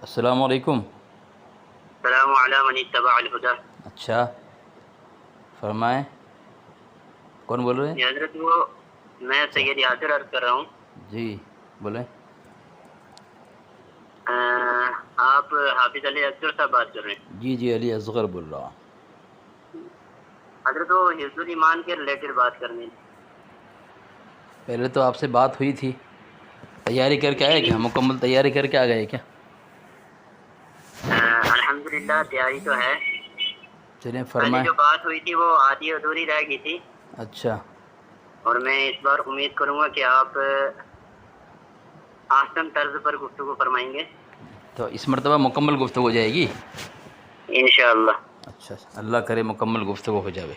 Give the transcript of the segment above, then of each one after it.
السلام علیکم۔ السلام علیکم من اتبع الہدی۔ اچھا فرمائیں، کون بول رہے ہیں؟ جی حضرت، وہ میں سید یاسر عرض کر رہا ہوں۔ جی بولیں۔ آپ حافظ علی اصغر صاحب بات کر رہے ہیں؟ جی جی علی اصغر بول رہا ہوں۔ حضرت، وہ حفظ الایمان کے ریلیٹڈ بات کرنی تھی۔ پہلے تو آپ سے بات ہوئی تھی، تیاری کر کے آئے کیا؟ مکمل تیاری کر کے آ گئے کیا؟ الحمدللہ تیاری تو ہے۔ چلیں پہلے فرمائیں۔ جو بات ہوئی تھی وہ آدھی ادھوری رہ گئی تھی، اچھا اور میں اس بار امید کروں گا کہ آپ آسن طرز پر گفتگو فرمائیں گے تو اس مرتبہ مکمل گفتگو ہو جائے گی؟ انشاءاللہ۔ اچھا اللہ کرے مکمل گفتگو ہو جاوے۔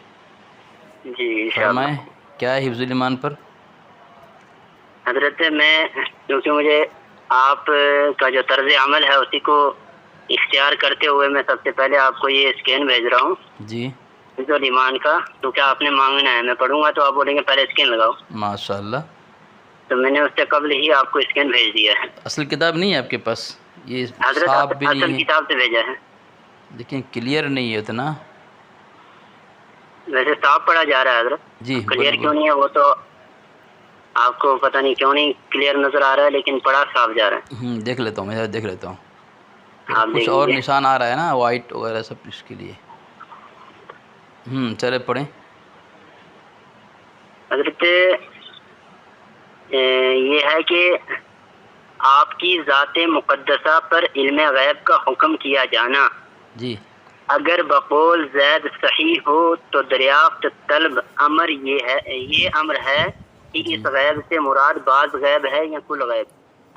جی انشاءاللہ۔ فرمائیں کیا ہے حفظ الایمان پر؟ حضرت، میں کیونکہ مجھے آپ کا جو طرز عمل ہے اسی کو اختیار کرتے ہوئے میں سب سے پہلے آپ کو یہ اسکین بھیج رہا ہوں جی حفظ الایمان کا، کیونکہ آپ نے مانگنا ہے، میں پڑھوں گا تو آپ بولیں گے پہلے اسکین لگاؤ، ماشاء اللہ۔ تو میں نے اس سے قبل ہی آپ کو اسکین بھیج دیا ہے۔ اصل کتاب نہیں ہے آپ کے پاس؟ یہ حضرت صاف بھی اصل نہیں ہے، کتاب سے بھیجا ہے، لیکن کلیئر نہیں ہے اتنا۔ ویسے صاف پڑھا جا رہا ہے حضرت، جی کلیئر کیوں نہیں ہے وہ تو آپ کو پتہ نہیں کیوں نہیں کلیئر نظر آ رہا ہے، لیکن پڑھا صاف جا رہا ہے۔ دیکھ لیتا ہوں، میں دیکھ لیتا ہوں۔ آپ کچھ دیکھ اور لیجیے۔ نشان آ رہا ہے نا، وائٹ وغیرہ سب اس کے لیے۔ چلے پڑھیں۔ حضرت یہ ہے کہ آپ کی ذات مقدسہ پر علم غیب کا حکم کیا جانا جی اگر بقول زید صحیح ہو تو دریافت طلب امر یہ امر ہے کہ اس غیب سے مراد بعض غیب ہے یا کل غیب۔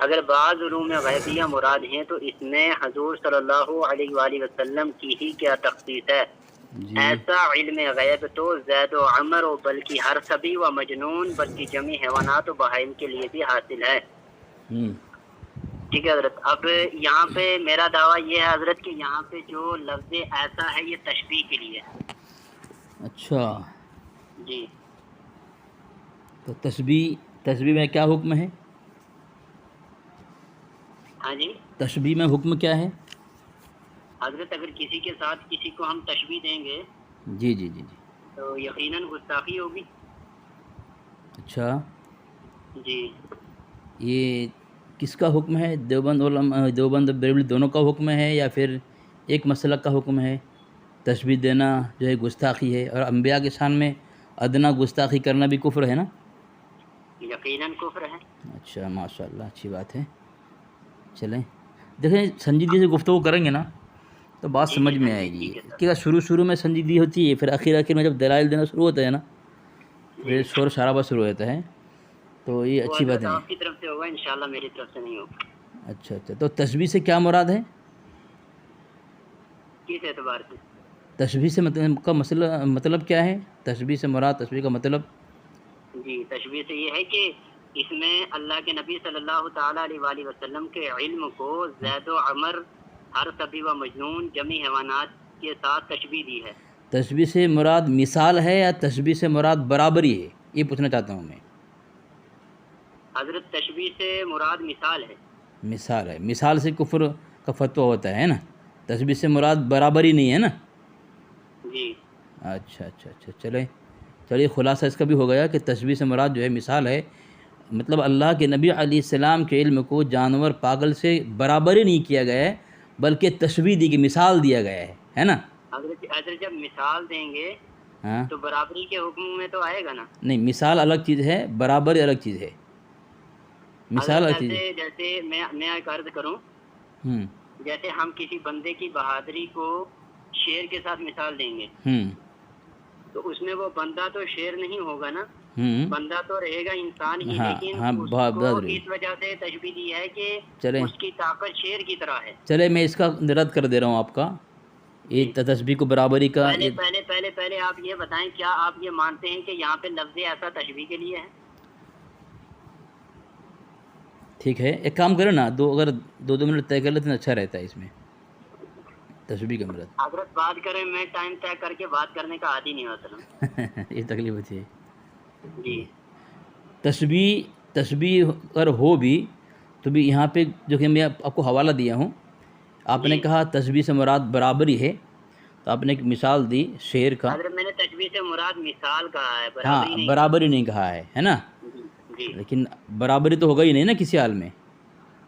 اگر بعض علوم غیبیہ مراد ہیں تو اس میں حضور صلی اللہ علیہ وآلہ وسلم کی ہی کیا تخصیص ہے؟ جی ایسا علم غیب تو زید و عمر و بلکہ ہر سبی و مجنون بلکہ جمی حیوانات و بہائم کے لیے بھی حاصل ہے۔ ٹھیک ہے حضرت، اب یہاں پہ میرا دعویٰ یہ ہے حضرت کہ یہاں پہ جو لفظ ایسا ہے یہ تشبیہ کے لیے ہے۔ اچھا، جی تو تشبیہ میں کیا حکم ہے؟ ہاں جی تشبیہ میں حکم کیا ہے؟ حضرت، اگر کسی کے ساتھ کسی کو ہم تشبیہ دیں گے جی جی جی جی تو یقیناً گستاخی ہوگی۔ اچھا، جی یہ کس کا حکم ہے؟ دیوبند بریلوی دونوں کا حکم ہے یا پھر ایک مسلک کا حکم ہے؟ تشبیہ دینا جو ہے گستاخی ہے، اور انبیاء کے شان میں ادنا گستاخی کرنا بھی کفر ہے نا؟ یقیناً کفر ہے۔ اچھا ماشاء اللہ، اچھی بات ہے۔ چلیں دیکھیں، سنجیدگی سے گفتگو کریں گے نا تو بات جی سمجھ جی میں سر، آئے جی گی۔ ٹھیک ہے سر۔ کیا شروع میں سنجیدگی ہوتی ہے، پھر آخر میں جب دلائل دینا شروع ہوتا ہے نا پھر جی شور شرابہ شروع ہوتا ہے، تو یہ وہ اچھی بات حضرت نہیں ہے۔ آپ کی طرف سے ہوگا، انشاءاللہ میری طرف سے نہیں ہوگا۔ اچھا، تو تشبیہ سے کیا مراد ہے؟ کس اعتبار سے؟ تشبیہ سے مطلب کیا ہے؟ تشبیہ سے مراد، تشبیہ کا مطلب؟ جی تشبیہ سے یہ ہے کہ اس میں اللہ کے نبی صلی اللہ تعالیٰ علیہ وآلہ وسلم کے علم کو زید و عمر ہر سبی و مجنون جمی حیوانات کے ساتھ تشبیہ دی ہے۔ تشبیہ سے مراد مثال ہے یا تشبیہ سے مراد برابری ہے؟ یہ پوچھنا چاہتا ہوں میں۔ حضرت تشبیہ سے مراد مثال ہے۔ مثال ہے، مثال سے کفر کا فتویٰ ہوتا ہے نا؟ تشبیہ سے مراد برابری نہیں ہے نا؟ جی اچھا چلیے خلاصہ اس کا بھی ہو گیا کہ تشبیہ سے مراد جو ہے مثال ہے، مطلب اللہ کے نبی علیہ السلام کے علم کو جانور پاگل سے برابری نہیں کیا گیا ہے، بلکہ تشبیہ دی گئی، مثال دیا گیا ہے نا؟ حضرت جب مثال دیں گے ہاں تو برابری کے حکم میں تو آئے گا نا؟ نہیں، مثال الگ چیز ہے، برابری الگ چیز ہے۔ مثال حضرت الگ چیز ہے۔ جیسے میں ایک عرض کروں، جیسے ہم کسی بندے کی بہادری کو شیر کے ساتھ مثال دیں گے تو اس میں وہ بندہ تو شیر نہیں ہوگا نا، بندہ تو رہے گا انسان ہی، لیکن اس کو اس وجہ سے تشبیہ دی ہے کہ اس کی طاقت شیر کی طرح ہے۔ چلے میں اس کا رد کر دے رہا ہوں آپ کا، یہ تشبیہ کو برابری کا۔ پہلے آپ یہ بتائیں، کیا آپ یہ مانتے ہیں کہ یہاں پہ لفظ ایسا تشبیہ کے لیے ہے؟ ٹھیک ہے، ایک کام کریں نا، اگر دو منٹ طے کر لیتے ہیں اچھا رہتا ہے اس میں تشبیہ کا مراد۔ حضرت بات کریں، میں ٹائم طے کر کے بات کرنے کا عادی نہیں ہوتا۔ یہ تکلیف ہوتی ہے جی تشبیہ اگر ہو بھی تو بھی یہاں پہ جو کہ میں آپ کو حوالہ دیا ہوں آپ نے کہا تشبیہ سے مراد برابری ہے، تو آپ نے ایک مثال دی شعر کا. حضرت میں نے تشبیہ سے مراد مثال کہا ہے، ہاں برابری نہیں کہا ہے نا. جی لیکن برابری تو ہوگا ہی نہیں نا کسی حال میں.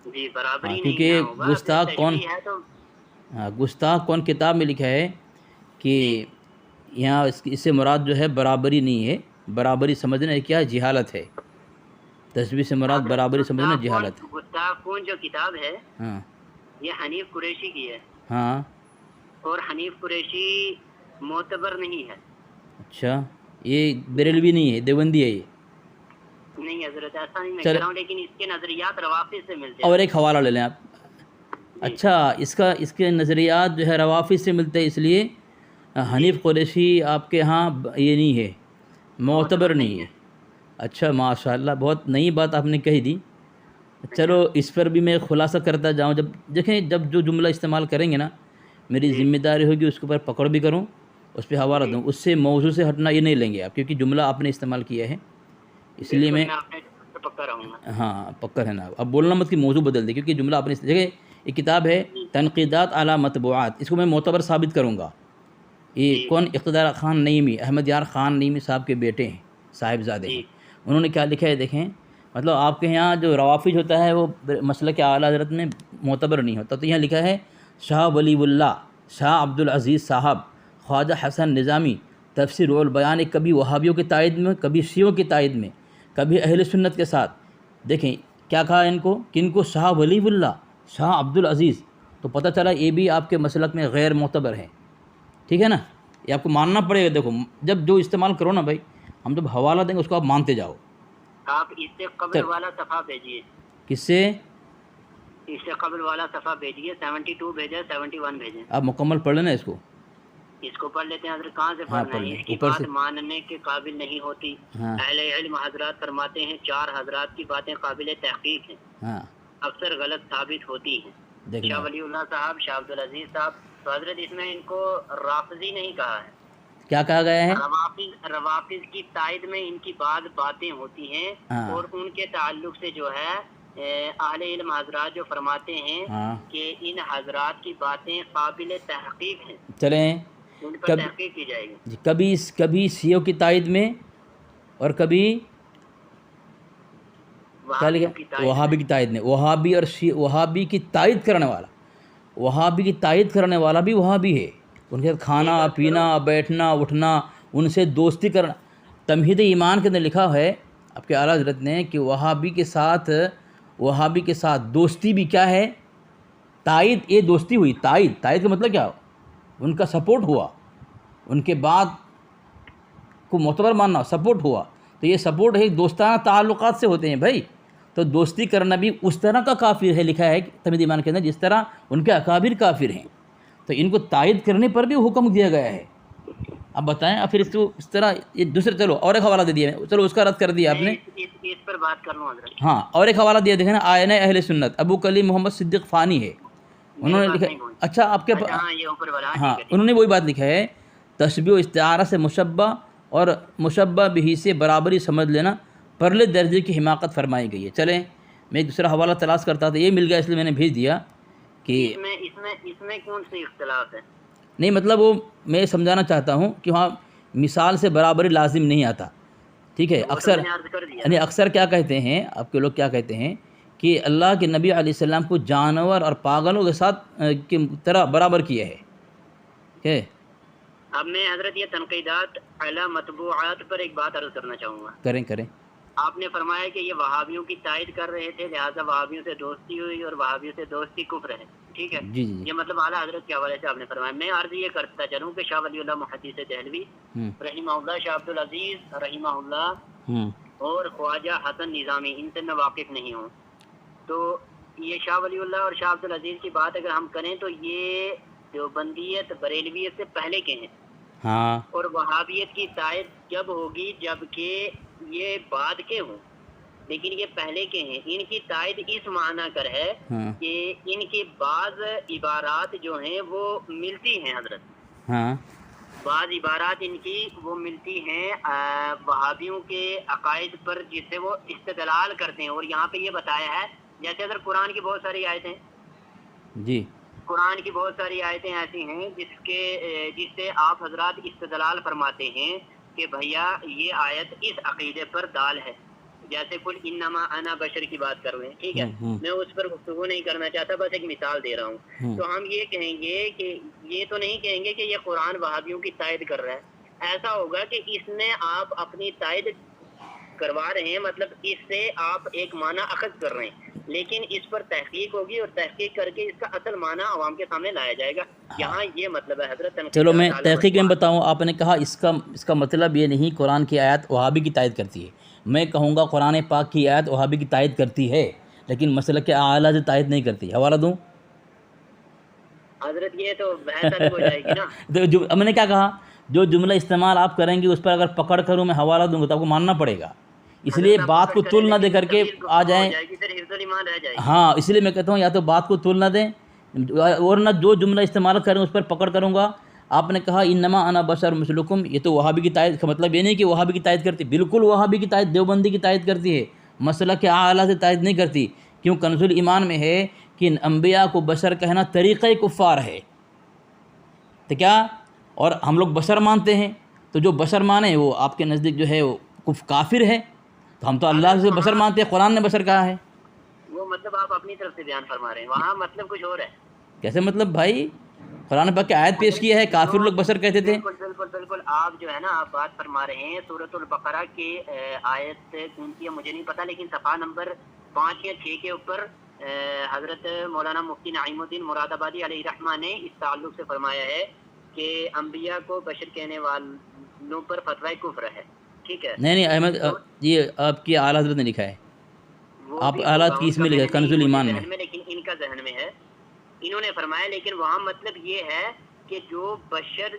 جی برابری نہیں کیونکہ ہوگا. گستاخ کون، گستاخ کون کتاب میں لکھا ہے کہ یہاں اس سے مراد جو ہے برابری نہیں ہے. برابری سمجھنا کیا جہالت ہے. تشبیہ سے مراد برابری سمجھنا جہالت ہے. گستاخ کون جو کتاب ہے ہاں یہ حنیف قریشی کی ہے. ہاں اور حنیف قریشی معتبر نہیں ہے. اچھا یہ بریلوی نہیں ہے، دیوبندی ہے یہ. نہیں حضرت ایسا نہیں میں کہہ رہا ہوں، لیکن اس کے نظریات روافض سے ملتے ہیں. اور ایک حوالہ لے لیں آپ. اچھا اس کے نظریات جو ہے روافض سے ملتے ہیں، اس لیے حنیف قریشی آپ کے ہاں یہ نہیں ہے، معتبر نہیں ہے. اچھا ماشاء اللہ، بہت نئی بات آپ نے کہی دی. چلو اس پر بھی میں خلاصہ کرتا جاؤں. جب دیکھیں جب جو جملہ استعمال کریں گے نا، میری ذمہ داری ہوگی اس کے اوپر پکڑ بھی کروں، اس پہ حوالہ دوں. اس سے موضوع سے ہٹنا یہ نہیں لیں گے آپ، کیونکہ جملہ آپ نے استعمال کیا ہے، اس لیے میں پکا رہوں گا. ہاں پکا رہنا. اب بولنا مت کہ موضوع بدل دے، کیونکہ جملہ آپ نے جگہ ایک کتاب ہے تنقیدات علی مطبوعات، اس کو میں معتبر ثابت کروں گا. یہ کون اقتدار خان نعیمی، احمد یار خان نعیمی صاحب کے بیٹے ہیں، صاحبزادے ہیں. انہوں نے کیا لکھا ہے دیکھیں. مطلب آپ کے یہاں جو روافض ہوتا ہے وہ مسلک اعلیٰ حضرت میں معتبر نہیں ہوتا. تو یہاں لکھا ہے شاہ ولی اللہ شاہ عبدالعزیز صاحب خواجہ حسن نظامی تفسیر رول بیان، کبھی وہابیوں کی تائید میں، کبھی شیعوں کی تائید میں، کبھی اہل سنت کے ساتھ. دیکھیں کیا کہا ان کو، کن کو، شاہ ولی اللہ شاہ عبدالعزیز. تو پتہ چلا یہ بھی آپ کے مسلک میں غیر معتبر ہے. ٹھیک ہے نا، یہ آپ کو ماننا پڑے گا. دیکھو جب جو استعمال کرو نا بھائی، ہم جب حوالہ دیں گے اس کو آپ مانتے جاؤ. آپ اس سے قبل والا صفحہ بھیجیے. کس سے؟ اس سے قبل والا صفحہ بھیجیے. 72 بھیجیں، 71 بھیجیں. آپ مکمل پڑھ لینا اس کو. اس کو پڑھ لیتے ہیں حضرت. کہاں سے پڑھنا ہے؟ اس کی بات ماننے کے قابل نہیں ہوتی. اہل علم حضرات فرماتے ہیں 4 حضرات کی باتیں قابل تحقیق ہیں، اکثر غلط ثابت ہوتی ہیں. شاہ ولی اللہ صاحب، شاہ عبدالعزیز صاحب. تو حضرت اس میں ان کو رافضی نہیں کہا ہے. کیا کہا گیا ہے؟ روافض کی تائید میں ان کی بعض باتیں ہوتی ہیں، اور ان کے تعلق سے جو ہے اہل علم حضرات جو فرماتے ہیں کہ ان حضرات کی باتیں قابل تحقیق ہیں. چلیں ان پر تحقیق کی جائے گی. کبھی شیعوں کی تائید میں اور کبھی وہابی کی تائید میں. وہابی اور وہابی کی تائید کرنے والا، وہابی کی تائید کرنے والا بھی وہابی ہے. ان کے ساتھ کھانا پینا، بیٹھنا اٹھنا، ان سے دوستی کرنا. تمہید ایمان کے اندر لکھا ہے آپ کے اعلیٰ حضرت نے کہ وہابی کے ساتھ دوستی بھی کیا ہے؟ تائید. یہ دوستی ہوئی، تائید کا مطلب کیا؟ ان کا سپورٹ ہوا، ان کے بعد کو معتبر ماننا، سپورٹ ہوا. تو یہ سپورٹ ہے دوستانہ تعلقات سے ہوتے ہیں بھائی. تو دوستی کرنا بھی اس طرح کا کافر ہے، لکھا ہے تمہید ایمان کے اندر، جس طرح ان کے اکابر کافر ہیں. تو ان کو تائید کرنے پر بھی حکم دیا گیا ہے. اب بتائیں اب پھر اس طرح یہ دوسرے. چلو اور ایک حوالہ دے دیا، چلو اس کا رد کر دیا آپ نے. اس پر بات کر لوں حضرت. ہاں اور ایک حوالہ دیا دیکھیں نا، آئینہ اہل سنت، ابو کلیم محمد صدیق فانی ہے. انہوں نے لکھا، اچھا آپ کے ہاں انہوں نے وہی بات لکھا ہے، تشبیہ و استعارہ سے مشبہ اور مشبہ بہ سے برابری سمجھ لینا پرلے درجے کی حماقت فرمائی گئی ہے. چلیں میں ایک دوسرا حوالہ تلاش کرتا تھا، یہ مل گیا اس لیے میں نے بھیج دیا کہ اس میں کون سی اختلاف ہے. نہیں مطلب وہ میں سمجھانا چاہتا ہوں کہ وہاں مثال سے برابری لازم نہیں آتا. ٹھیک ہے، اکثر کیا کہتے ہیں آپ کے لوگ، کیا کہتے ہیں کہ اللہ کے نبی علیہ السلام کو جانور اور پاگلوں کے ساتھ کی طرح برابر کیا ہے. اب میں حضرت یہ تنقیدات اعلی مطبوعات پر ایک بات عرض کرنا چاہوں گا. کریں. آپ نے فرمایا کہ یہ وہابیوں کی تائید کر رہے تھے، لہٰذا وہابیوں سے دوستی ہوئی اور وہابیوں سے دوستی کفر ہے. ٹھیک ہے، جی یہ مطلب اعلیٰ حضرت کے حوالے سے آپ نے فرمایا. میں عرض یہ کرتا چلوں کہ شاہ ولی اللہ محدث دہلوی رحمہ اللہ، شاہ عبدالعزیز رحمہ اللہ اور خواجہ حسن نظامی، ان سے میں واقف نہیں ہوں. تو یہ شاہ ولی اللہ اور شاہ عبدالعزیز کی بات اگر ہم کریں تو یہ دیوبندیت بریلویت سے پہلے کے ہیں. اور وہابیت کی تائید جب ہوگی جب کہ یہ بعد کے ہوں، لیکن یہ پہلے کے ہیں. ان کی تائید اس معنی کر ہے کہ ان کی بعض عبارات جو ہیں وہ ملتی ہیں حضرت. بعض عبارات ان کی وہ ملتی ہیں وہابیوں کے عقائد پر، جس سے وہ استدلال کرتے ہیں. اور یہاں پہ یہ بتایا ہے جیسے اگر قرآن کی بہت ساری آیتیں، جی قرآن کی بہت ساری آیتیں ایسی ہیں جس سے آپ حضرات استدلال فرماتے ہیں کہ بھیا یہ آیت اس عقیدے پر دال ہے. جیسے قل انما انا بشر کی بات کر رہے ہیں, ٹھیک ہے, میں اس پر گفتگو نہیں کرنا چاہتا, بس ایک مثال دے رہا ہوں. تو ہم یہ کہیں گے کہ یہ تو نہیں کہیں گے کہ یہ قرآن وہابیوں کی تائید کر رہا ہے. ایسا ہوگا کہ اس میں آپ اپنی تائید کروا رہے ہیں, مطلب اس سے آپ ایک معنی اخذ کر رہے ہیں, لیکن اس پر تحقیق ہوگی اور تحقیق کر کے اس کا اصل معنی عوام کے سامنے لایا جائے گا. یہاں یہ مطلب ہے حضرت. چلو میں تحقیق میں بتاؤں. آپ نے کہا اس کا مطلب یہ نہیں قرآن کی آیت وہابی کی تائید کرتی ہے. میں کہوں گا قرآن پاک کی آیت وہابی کی تائید کرتی ہے لیکن مسئلہ کہ اعلیٰ سے تائید نہیں کرتی. حوالہ دوں حضرت؟ یہ تو بحث ہو جائے گی نا. تو میں نے کیا کہا, جو جملہ استعمال آپ کریں گے اس پر اگر پکڑ کروں میں حوالہ دوں گا تو آپ کو ماننا پڑے گا. اس لیے بات کو تول نہ دے کر کے آ جائیں. ہاں, اس لیے میں کہتا ہوں یا تو بات کو تول نہ دیں اور نہ جو جملہ استعمال کریں اس پر پکڑ کروں گا. آپ نے کہا انما انا بشر مثلکم, یہ تو وہابی کی تائید کا مطلب یہ نہیں کہ وہابی کی تائید کرتی. بالکل وہابی کی تائید دیوبندی کی تائید کرتی ہے, مسئلہ کہ اعلیٰ سے تائید نہیں کرتی. کیوں؟ کنز الایمان میں ہے کہ انبیاء کو بشر کہنا طریقہ کفار ہے. تو کیا, اور ہم لوگ بشر مانتے ہیں, تو جو بشر مانے وہ آپ کے نزدیک جو ہے وہ کافر ہے. تو ہم تو اللہ سے بشر مانتے ہیں, قرآن نے بشر کہا ہے. وہ مطلب آپ اپنی طرف سے بیان فرما رہے ہیں, وہاں مطلب کچھ اور ہے. کیسے مطلب بھائی؟ قرآن پاک کی آیت پیش کی ہے, کافر لوگ بشر کہتے تھے. بالکل آپ جو ہے نا آپ بات فرما رہے ہیں سورۃ البقرہ کی آیت کون سی ہے مجھے نہیں پتا, لیکن صفحہ نمبر 5 یا 6 کے اوپر حضرت مولانا مفتی نعیم الدین مراد آبادی علیہ رحمہ نے اس تعلق سے فرمایا ہے کہ انبیاء کو بشر کہنے والوں پر فتوی کفر ہے. ٹھیک ہے, نہیں احمد, یہ آپ کی اعلیٰ حضرت نے لکھا ہے. آپ اعلیٰ کی اس میں لکھا ہے کنز الایمان میں, لیکن ان کا ذہن میں ہے, انہوں نے فرمایا. لیکن وہاں مطلب یہ ہے کہ جو بشر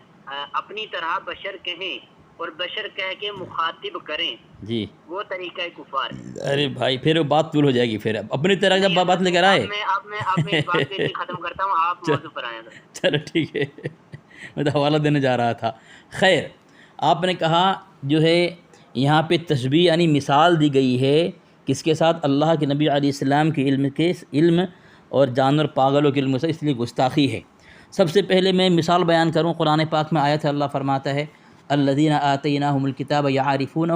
اپنی طرح بشر کہیں اور بشر کہہ کے مخاطب کریں, جی وہ طریقہ کفار ہے. ارے بھائی پھر وہ بات طول ہو جائے گی. پھر اپنی طرح جب بات لے کر آئے, میں اس بات پہ ختم کرتا ہوں, آپ موضوع پر آئیں. چلو ٹھیک ہے, میں تو حوالہ دینے جا رہا تھا. خیر, آپ نے کہا جو ہے یہاں پہ تشبیہ یعنی مثال دی گئی ہے کس کے ساتھ؟ اللہ کے نبی علیہ السلام کے علم اور جانور پاگلوں کے علم سے, اس لیے گستاخی ہے. سب سے پہلے میں مثال بیان کروں. قرآن پاک میں آیت ہے, اللہ فرماتا ہے الذین آتیناہم الکتاب یعرفونہ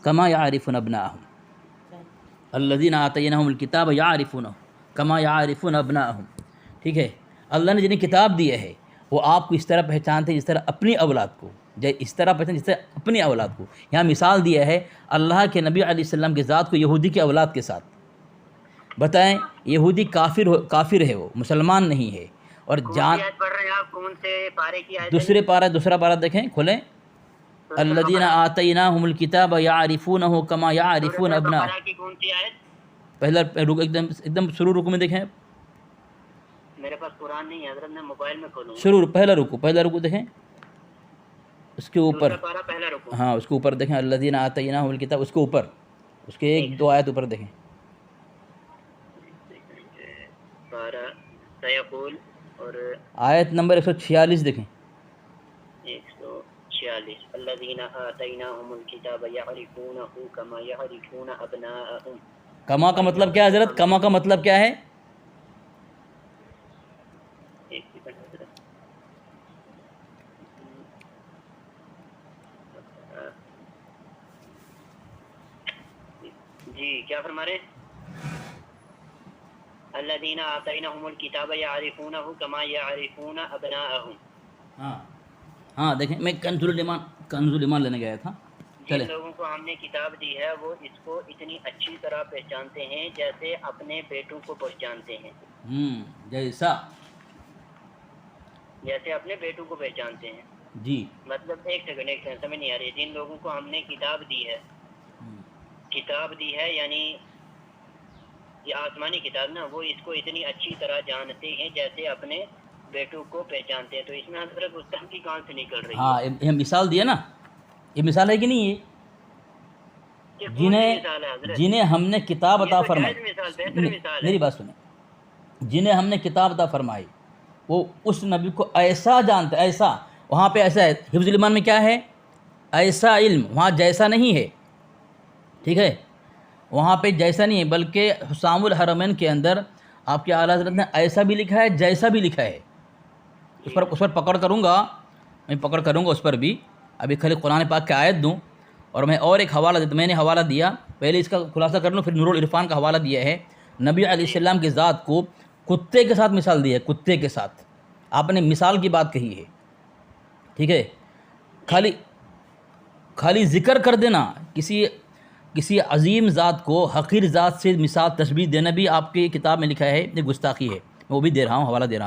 کما یعرفون ابناءہم. الذین آتیناہم الکتاب یعرفونہ کما یعرفون ابناءہم. ٹھیک ہے, اللہ نے جنہیں کتاب دی ہے وہ آپ کو اس طرح پہچانتے ہیں جس طرح اپنی اولاد کو, اس طرح پہچانتے جس طرح اپنی اولاد کو. یہاں مثال دیا ہے اللہ کے نبی علیہ السلام کی ذات کو یہودی کی اولاد کے ساتھ. بتائیں, یہودی کافر ہے, وہ مسلمان نہیں ہے. اور جان دوسرا پارہ دیکھیں, کھولیں. الذین آتیناہم الکتاب یعرفونہ کما یعرفون ابناءہم. پہلا رکو, ایک دم شروع رکو میں دیکھیں. میرے پاس قرآن نہیں ہے حضرت, میں موبائل میں کھولوں. شروع پہلا رکو دیکھیں, اس کے اوپر, پہلا رکو, ہاں اس کے اوپر دیکھیں. الذین آتیناہم الکتاب, اس کے اوپر, اس کے 1-2 آیت اوپر دیکھیں. سیقول اور آیت نمبر 146 دیکھیں. 146 الذین آتیناہم الکتاب یعرفونہ کما یعرفون ابناءہم. کما کا مطلب کیا ہے حضرت؟ کما کا مطلب کیا ہے؟ جی کیا فرما رہے ہیں؟ الذین آتیناہم الکتاب یعرفونہ کما یعرفون ابناءہم. ہاں دیکھیں, میں کنز الایمان لینے گیا تھا. جن لوگوں کو ہم نے کتاب دی ہے وہ اس کو اتنی اچھی طرح پہچانتے ہیں جیسے اپنے بیٹوں کو پہچانتے ہیں. جیسے اپنے بیٹوں کو پہچانتے ہیں. جی مطلب ایک سیکنڈ سمجھ نہیں آ رہی. جن لوگوں کو ہم نے کتاب دی ہے یعنی یہ آسمانی کتاب نا, وہ اس کو اتنی اچھی طرح جانتے ہیں جیسے اپنے بیٹوں کو پہچانتے ہیں. تو اس میں حضرت گستاخی کہاں سے نکل رہی ہے؟ ہاں یہ مثال دیا نا, یہ مثال ہے کہ نہیں؟ یہ جنہیں ہم نے کتاب عطا فرمائی, میری بات سنیں, جنہیں ہم نے کتاب عطا فرمائی وہ اس نبی کو ایسا جانتا ہے, ایسا. وہاں پہ ایسا ہے, حفظ الایمان میں کیا ہے؟ ایسا علم. وہاں جیسا نہیں ہے, ٹھیک ہے, وہاں پہ جیسا نہیں ہے, بلکہ حسام الحرمین کے اندر آپ کے اعلیٰ حضرت نے ایسا بھی لکھا ہے جیسا بھی لکھا ہے. اس پر پکڑ کروں گا اس پر بھی. ابھی خالی قرآن پاک کی آیت دوں اور میں اور ایک حوالہ دیتا. میں نے حوالہ دیا, پہلے اس کا خلاصہ کر لوں, پھر نور العرفان کا حوالہ دیا ہے. نبی علیہ السلام کی ذات کو کتے کے ساتھ مثال دی ہے, کتے کے ساتھ. آپ نے مثال کی بات کہی ہے, ٹھیک ہے. خالی ذکر کر دینا کسی عظیم ذات کو حقیر ذات سے مثال تشبیہ دینا بھی آپ کی کتاب میں لکھا ہے, یہ گستاخی ہے. میں وہ بھی دے رہا ہوں, حوالہ دے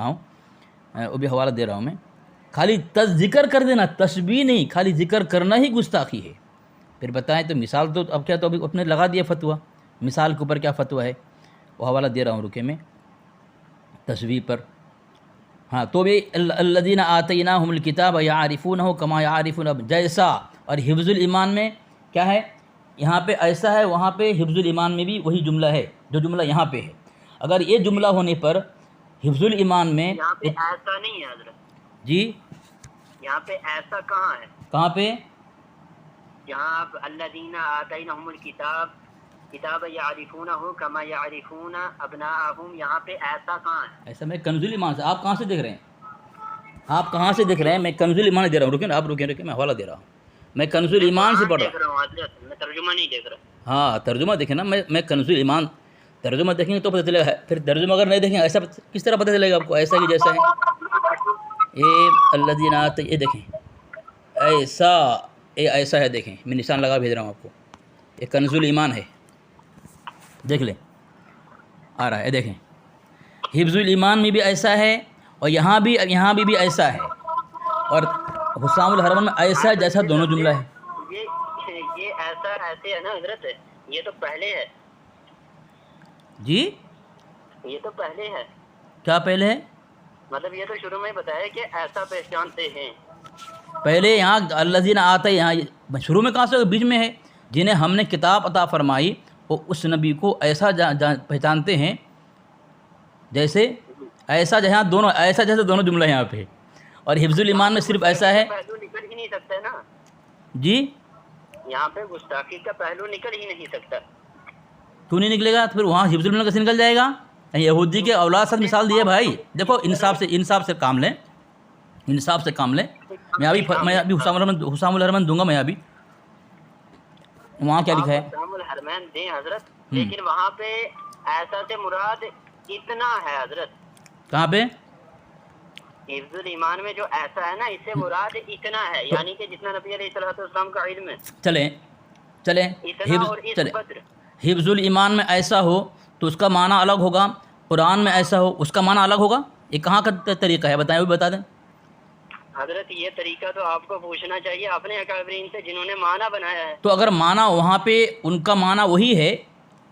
رہا ہوں میں. خالی ذکر کر دینا, تشبیہ نہیں, خالی ذکر کرنا ہی گستاخی ہے. پھر بتائیں تو مثال تو اب کیا, تو ابھی اپنے لگا دیا فتویٰ, مثال کے اوپر کیا فتویٰ ہے وہ حوالہ دے رہا ہوں, رکے میں تشبیہ پر. ہاں تو بھی الذین آتیناہم الکتاب یعرفونہ کما یعرفون جیسا. اور حفظ الایمان میں کیا ہے, یہاں پہ ایسا ہے, وہاں پہ حفظ الایمان میں بھی وہی جملہ ہے جو جملہ یہاں پہ ہے. اگر یہ جملہ ہونے پر حفظ الایمان میں یہاں پہ ایسا نہیں ہے حضرت. جی یہاں پہ ایسا کہاں ہے؟ کہاں پہ؟ یہاں آپ الذین آتیناہم الکتاب یعرفونہ کما یعرفون ابناءہم, یہاں پہ ایسا کہاں ہے؟ ایسا میں کنز الایمان سے, آپ کہاں سے دیکھ رہے ہیں؟ آپ کہاں سے دیکھ رہے ہیں؟ میں کنز الایمان دے رہا ہوں, رکیں آپ رکیں, میں حوالہ دے رہا ہوں. میں کنز الایمان سے پڑھ رہا ہوں, میں ترجمہ نہیں دیکھ رہا. ہاں ترجمہ دیکھیں نا, میں کنز الایمان ترجمہ دیکھیں گے تو پتہ چلے گا. پھر ترجمہ اگر نہیں دیکھیں ایسا کس طرح پتہ چلے گا آپ کو ایسا کہ جیسا ہے؟ یہ الذین یہ دیکھیں ایسا ہے, دیکھیں میں نشان لگا بھیج رہا ہوں آپ کو. یہ کنز الایمان ہے, دیکھ لیں آ رہا ہے, دیکھیں حفظ الایمان میں بھی ایسا ہے اور یہاں بھی ایسا ہے, اور حسام الحرمین میں ایسا جیسا دونوں جملہ ہے. یہ ایسا ایسے ہے نا حضرت, یہ تو پہلے ہے. جی یہ تو پہلے ہے. کیا پہلے ہے؟ مطلب یہ تو شروع میں بتایا کہ ایسا پہچانتے ہیں. پہلے یہاں الذین آتے, یہاں شروع میں کہاں سے, بیچ میں ہے. جنہیں ہم نے کتاب عطا فرمائی وہ اس نبی کو ایسا پہچانتے ہیں جیسے ایسا جہاں دونوں ایسا جیسے دونوں جملہ یہاں پہ. اور حفظ الایمان میں صرف ایسا ہے. پہلو نکل ہی نہیں سکتا ہے نا جی, یہاں پہ گستاخی کا پہلو نکل ہی نہیں سکتا. کیوں نہیں نکلے گا؟ تو پھر وہاں حفظ الایمان کیسے نکل جائے گا؟ یہودی کے اولاد سے مثال دی ہے بھائی. دیکھو انصاف سے کام لیں, انصاف سے کام لیں. میں ابھی حسام الحرمین دوں گا. میں ابھی وہاں کیا لکھا ہے؟ حسام الحرمین دیں حضرت, لیکن وہاں پہ ایسا سے مراد اتنا ہے حضرت. کہاں پہ؟ حفظ الایمان میں جو ایسا ہے نا, اس سے مراد اتنا ہے, یعنی کہ جتنا نبی علیہ الصلوۃ والسلام کا علم ہے. چلیں حفظ الایمان میں ایسا ہو تو اس کا معنی الگ ہوگا, قرآن میں ایسا ہو اس کا معنی الگ ہوگا. یہ کہاں کا طریقہ ہے بتائیں, وہ بتا دیں. حضرت یہ طریقہ تو آپ کو پوچھنا چاہیے اپنے اکابرین سے جنہوں نے معنی بنایا ہے. تو اگر معنی وہاں پہ ان کا معنی وہی ہے,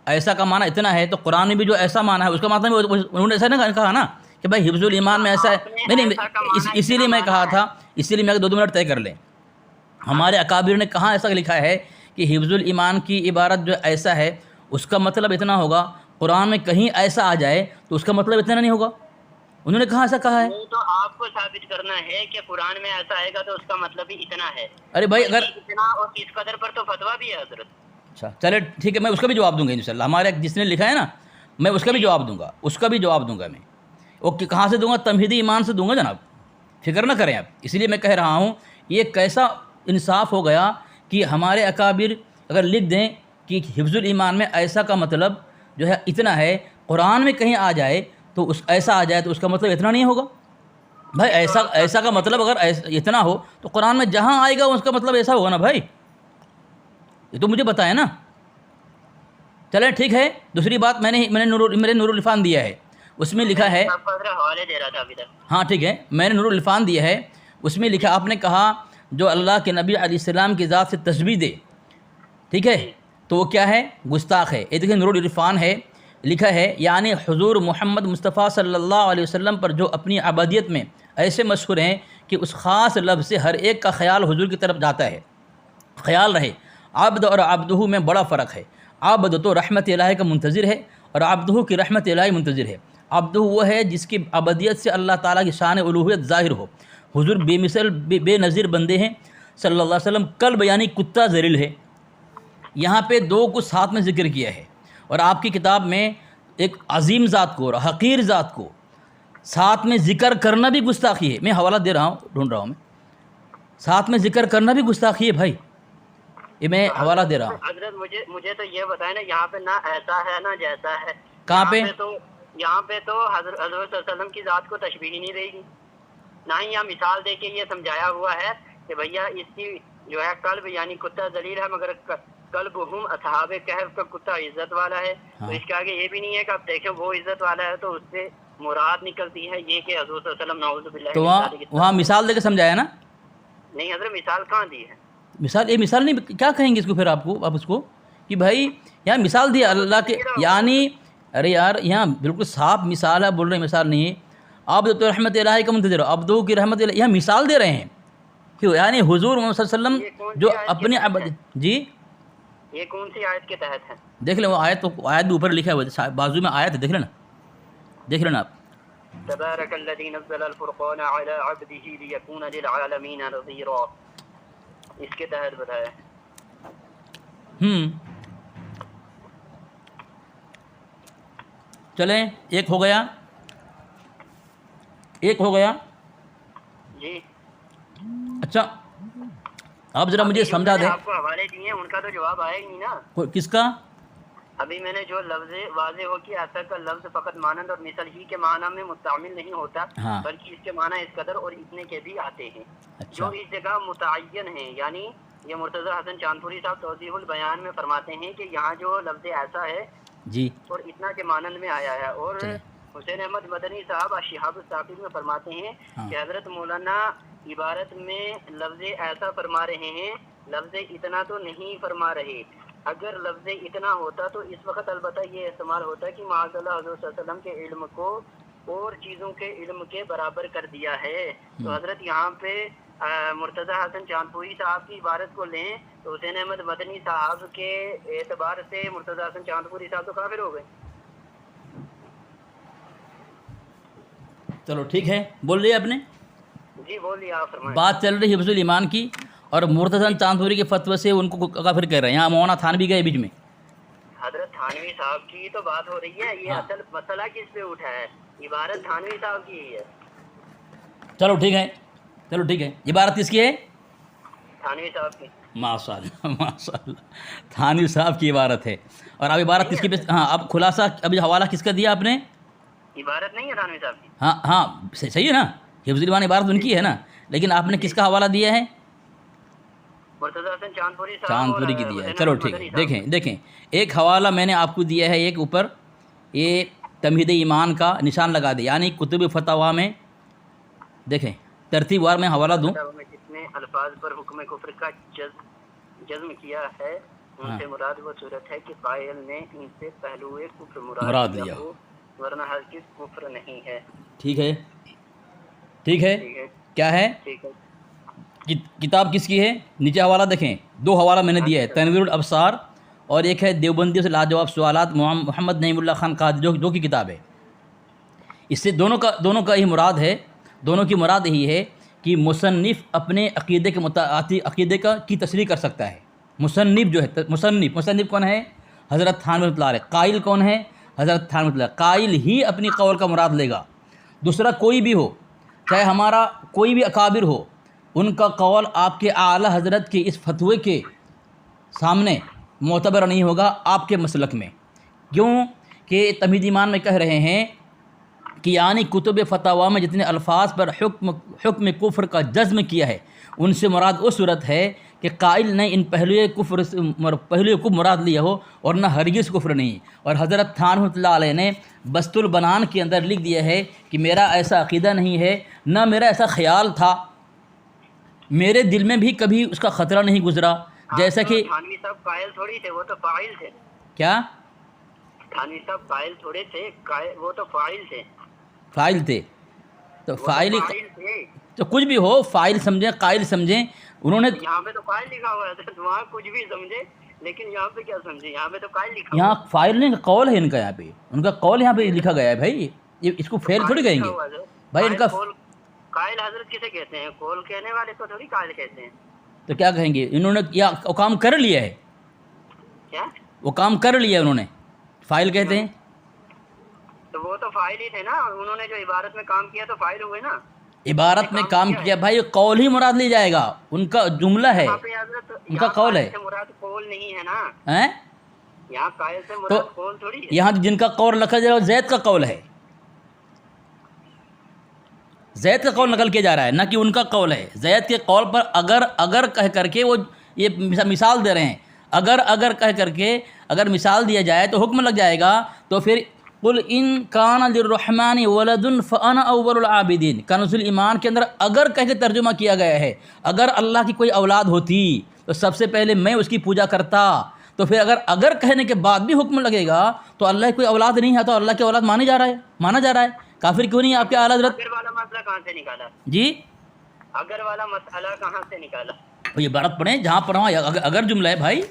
ایسا کا معنی اتنا ہے, تو قرآن میں بھی جو ایسا معنی ہے اس کا مطلب انہوں نے ایسا نہیں کہا نا کہ بھائی حفظ الایمان میں ایسا ہے. نہیں, اسی لیے میں کہا تھا, اسی لیے میں 2 منٹ طے کر لیں. ہمارے اکابر نے کہاں ایسا لکھا ہے کہ حفظ الایمان کی عبارت جو ایسا ہے اس کا مطلب اتنا ہوگا. قرآن میں کہیں ایسا آ جائے تو اس کا مطلب اتنا نہیں ہوگا. انہوں نے کہاں ایسا کہا ہے؟ تو آپ کو ثابت کرنا ہے کہ قرآن میں ایسا آئے گا تو اس کا مطلب بھی اتنا ہے. ارے بھائی اگر اتنا اور اس قدر پر تو فتویٰ بھی ہے حضرت. اچھا چلے ٹھیک ہے, میں اس کا بھی جواب دوں گا انشاءاللہ. ہمارے جس نے لکھا ہے نا, میں اس کا بھی جواب دوں گا, میں وہ کہاں سے دوں گا؟ تمہیدی ایمان سے دوں گا جناب, فکر نہ کریں آپ. اس لیے میں کہہ رہا ہوں یہ کیسا انصاف ہو گیا کہ ہمارے اکابر اگر لکھ دیں کہ حفظ الایمان میں ایسا کا مطلب جو ہے اتنا ہے, قرآن میں کہیں آ جائے تو ایسا آ جائے تو اس کا مطلب اتنا نہیں ہوگا. بھائی ایسا کا مطلب اگر اتنا ہو تو قرآن میں جہاں آئے گا اس کا مطلب ایسا ہوگا نا بھائی. یہ تو مجھے بتائیں نا. چلیں ٹھیک ہے. دوسری بات میں نے میرے نور العرفان دیا ہے, اس میں لکھا ہے, حوالے دے رہا تھا ابھی تک. ہاں ٹھیک ہے, میں نے نور العرفان دیا ہے, اس میں لکھا, آپ نے کہا جو اللہ کے نبی علیہ السلام کی ذات سے تشبیہ دے, ٹھیک ہے, تو وہ کیا ہے؟ گستاخ ہے. یہ دیکھیں نور العرفان ہے, لکھا ہے یعنی حضور محمد مصطفیٰ صلی اللہ علیہ وسلم پر جو اپنی عبادیت میں ایسے مشہور ہیں کہ اس خاص لفظ سے ہر ایک کا خیال حضور کی طرف جاتا ہے. خیال رہے, عبد اور عبدہ میں بڑا فرق ہے. عبد تو رحمت الہی کا منتظر ہے اور عبدہ کی رحمت الہی منتظر ہے. عبدہ وہ ہے جس کی عبادیت سے اللہ تعالیٰ کی شان الوہیت ظاہر ہو. حضور بے مثل بے نظیر بندے ہیں صلی اللہ علیہ وسلم. کلب یعنی کتا ذلیل ہے. یہاں پہ 2 کو ساتھ میں ذکر کیا ہے, اور آپ کی کتاب میں ایک عظیم ذات کو اور حقیر ذات کو ساتھ میں ذکر کرنا بھی گستاخی ہے. میں حوالہ دے رہا ہوں, ڈھونڈ رہا ہوں میں. ساتھ میں ذکر کرنا بھی گستاخی ہے بھائی, یہ میں حوالہ دے رہا ہوں. حضرت مجھے تو یہ بتائیں نا, یہاں پہ نہ ایسا ہے نہ جیسا ہے. کہاں پہ؟ یہاں پہ تو حضرت صلی اللہ علیہ وسلم کی ذات کو تشبیہ ہی نہیں رہے گی. نہ ہی یہاں مثال دے کے یہ سمجھایا ہوا ہے کہ بھیا اس کی جو ہے قلب یعنی کتا ذلیل ہے, مگر قلب ہم اصحاب کہف کا کتا عزت والا ہے. تو اس کے آگے یہ بھی نہیں ہے کہ آپ دیکھیں وہ عزت والا ہے تو اس سے مراد نکلتی ہے یہ کہ حضور صلی اللہ علیہ وسلم نعوذ باللہ. تو وہاں مثال دے کے سمجھایا نا. نہیں حضرت مثال کہاں دی ہے؟ مثال, یہ مثال نہیں, کیا کہیں گے اس کو پھر آپ اس کو کہ بھائی یہاں مثال دیا اللہ کے, یعنی ارے یار یہاں بالکل صاف مثال ہے, بول رہے ہیں مثال نہیں ہے. آپ تو رحمت الہی کا منتظر ہو, عبدو کی رحمت الہی, یہاں مثال دے رہے ہیں کہ یعنی حضور محمد صلی اللہ علیہ وسلم جو اپنے جی یہ کون سی آیت کے تحت ہے؟ دیکھ لیں وہ آیت, تو آیت بھی اوپر لکھا ہوا ہے, بازو میں آیت ہے, دیکھ لینا, دیکھ لینا آپ. تبارک الذی نزل الفرقان علی عبدہ لیکون للعالمین نذیرا, اس کے تحت بتایا. چلیں ایک ہو گیا, ایک ہو گیا جی. اچھا آپ ذرا مجھے سمجھا دیں. آپ کو حوالے دیے ان کا تو جواب آئے گی نا. کس کا؟ ابھی میں نے جو لفظ واضح ہو کہ ایسا کا لفظ فقط مانند اور مثل ہی کے معنی میں مستعمل نہیں ہوتا, بلکہ اس کے معنی اس قدر اور اتنے کے بھی آتے ہیں جو اس جگہ متعین ہیں. یعنی یہ مرتضی حسن چاندپوری صاحب توضیح البیان میں فرماتے ہیں کہ یہاں جو لفظ ایسا ہے جی اور اتنا کے مانند میں آیا ہے. اور حسین احمد مدنی صاحب شہاب الثاقب میں فرماتے ہیں کہ حضرت مولانا عبارت میں لفظ ایسا فرما رہے ہیں, لفظ اتنا تو نہیں فرما رہے. اگر لفظ اتنا ہوتا تو اس وقت البتہ یہ استعمال ہوتا کہ معاذ اللہ حضرت صلی اللہ علیہ وسلم کے علم کو اور چیزوں کے علم کے برابر کر دیا ہے. تو حضرت یہاں پہ مرتضی حسن چاندپوری صاحب کی عبارت کو لیں تو حسین احمد مدنی صاحب کے اعتبار سے مرتضی حسن چاندپوری صاحب تو کافر ہو گئے. چلو ٹھیک ہے, بول رہے آپ نے. جی بولیے, آپ فرمائیں. بات چل رہی حفظ الایمان کی, اور مرتضی حسن چاندپوری کے فتوی سے ان کو کافر کہہ رہے ہیں. یہاں مولانا تھانوی گئے بیچ میں. حضرت تھانوی صاحب کی تو بات ہو رہی ہے, یہ اصل مسئلہ کس پہ اٹھا ہے؟ عبارت تھانوی صاحب کی ہی ہے. چلو ٹھیک ہے, چلو ٹھیک ہے, عبارت کس کی ہے؟ تھانوی صاحب کی. ماشاء اللہ ماشاء اللہ, تھانوی صاحب کی عبارت ہے. اور اب عبارت کس کی پہ, ہاں اب خلاصہ ابھی حوالہ کس کا دیا آپ نے؟ عبارت نہیں ہے تھانوی صاحب کی. ہاں صحیح ہے نا, حفظ الایمان عبارت ان کی ہے نا, لیکن آپ نے کس کا حوالہ دیا ہے؟ مرتضی حسن چاندپوری صاحب چاندپوری کی دیا ہے. چلو ٹھیک ہے, دیکھیں ایک حوالہ میں نے آپ کو دیا ہے, ایک اوپر یہ تمہید ایمان کا نشان لگا دے, یعنی کتب فتاوا میں دیکھیں ترتیب وار میں حوالہ دوں. جتنے الفاظ پر حکم کفر کا جزم کیا ہے ان سے مراد وہ صورت ہے کہ قائل نے ان سے پہلو کفر مراد لیا ہو, ورنہ ہرگز کفر نہیں ہے. ٹھیک ہے, ٹھیک ہے, کیا ہے کتاب کس کی ہے؟ نیچے حوالہ دیکھیں, دو حوالہ میں نے دیا ہے, تنویر الابصار اور ایک ہے دیوبندی سے لاجواب سوالات محمد نعیم اللہ خان قادری جو کی کتاب ہے. اس سے دونوں کا ہی مراد ہے, دونوں کی مراد یہی ہے کہ مصنف اپنے عقیدے کے عقیدے کی تصریح کر سکتا ہے. مصنف جو ہے, مصنف کون ہے؟ حضرت تھانوی رحمۃ اللہ علیہ. قائل کون ہے؟ حضرت تھانوی رحمۃ اللہ. قائل ہی اپنی قول کا مراد لے گا, دوسرا کوئی بھی ہو, چاہے ہمارا کوئی بھی اکابر ہو, ان کا قول آپ کے اعلیٰ حضرت کے اس فتوے کے سامنے معتبر نہیں ہوگا آپ کے مسلک میں. کیوں کہ تمہید ایمان میں کہہ رہے ہیں کہ یعنی کتب فتاوا میں جتنے الفاظ پر حکم کفر کا جزم کیا ہے ان سے مراد وہ صورت ہے کہ قائل نے ان پہلو کفر مراد لیا ہو, اور نہ ہرگز کفر نہیں. اور حضرت تھانوی رحمۃ اللہ علیہ نے بسط البنان کے اندر لکھ دیا ہے کہ میرا ایسا عقیدہ نہیں ہے, نہ میرا ایسا خیال تھا, میرے دل میں بھی کبھی اس کا خطرہ نہیں گزرا. جیسا کہ تھانوی صاحب قائل تھوڑی تھے, وہ تو فاعل تھے. کیا تھانوی صاحب قائل تھوڑے تھے, وہ تو فاعل تھے. فاعل تھے تو فاعل تو کچھ بھی ہو, فاعل سمجھیں قائل سمجھیں. انہوں نے یہاں پہ تو قائل لکھا ہوا ہے, وہاں کچھ بھی سمجھے, لیکن یہاں پہ کیا سمجھے؟ یہاں پہ تو قائل لکھا. یہاں فاعل نہیں, قول ہے ان کا, یہاں پہ ان کا قول یہاں پہ لکھا گیا ہے بھائی. اس کو فعل تھوڑی کہیں گے بھائی. ان کا قائل حضرت کسے کہتے ہیں؟ قول کہنے والے کو تھوڑی قائل کہتے ہیں. تو کیا کہیں گے؟ انہوں نے وہ کام کر لیا ہے, کیا وہ کام کر لیا انہوں نے, فاعل کہتے ہیں. تو وہ تو فاعل ہی تھے نا، انہوں نے جو عبارت میں کام کیا تو فاعل ہوئے نا. عبارت میں کام کیا بھائی، قول ہی مراد لی جائے گا، ان کا جملہ ہے، ان کا قول ہے. مراد قول نہیں ہے نا، ہیں یہاں قائل سے مراد قول تھوڑی ہے. یہاں جن کا قول رکھا جائے وہ زید کا قول ہے، زید کا قول نقل کیا جا رہا ہے، نہ کہ ان کا قول ہے. زید کے قول پر اگر کہہ کر کے وہ یہ مثال دے رہے ہیں، اگر کہہ کر کے اگر مثال دیا جائے تو حکم لگ جائے گا. تو پھر قل ان کان للرحمن ولد فانا اول العابدین، کنز الایمان کے اندر اگر کہہ کے ترجمہ کیا گیا ہے، اگر اللہ کی کوئی اولاد ہوتی تو سب سے پہلے میں اس کی پوجا کرتا. تو پھر اگر کہنے کے بعد بھی حکم لگے گا تو اللہ کی کوئی اولاد نہیں ہے تو اللہ کی اولاد مانا جا رہا ہے. کافر کیوں نہیں ہے آپ کے اعلیٰ حضرت؟ اگر والا مسئلہ کہاں سے نکالا جی، اگر والا مسئلہ کہاں سے نکالا؟ یہ عبارت پڑھیں جہاں پر وہاں اگر جملہ ہے بھائی،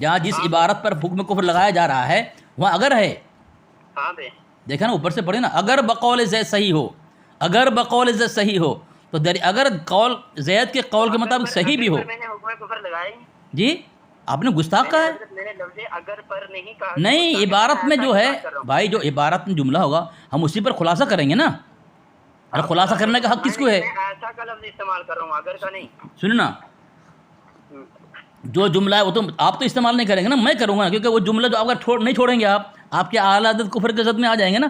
جہاں جس عبارت پر حکم کفر لگایا جا رہا ہے وہاں اگر ہے. کہاں پہ دیکھیں نا اوپر سے پڑھیں نا، اگر بقول زید صحیح ہو، اگر بقول زید صحیح ہو تو اگر قول زید کے قول کے مطابق صحیح بھی ہو. میں نے حکم کفر لگایا جی آپ نے گستاخ کہا ہے. میں نے لفظ اگر پر نہیں کہا. نہیں، عبارت میں جو ہے بھائی، جو عبارت میں جملہ ہوگا ہم اسی پر خلاصہ کریں گے نا. ارے خلاصہ کرنے کا حق کس کو ہے؟ ایسا کا لفظ استعمال کر رہا ہوں، اگر کا نہیں. سنیں نا، جو جملہ ہے وہ تو آپ تو استعمال نہیں کریں گے نا، میں کروں گا، کیونکہ وہ جملہ جو اگر نہیں چھوڑیں گے آپ کے اعلیٰ حضرت کفر کے زد میں آ جائیں گے نا.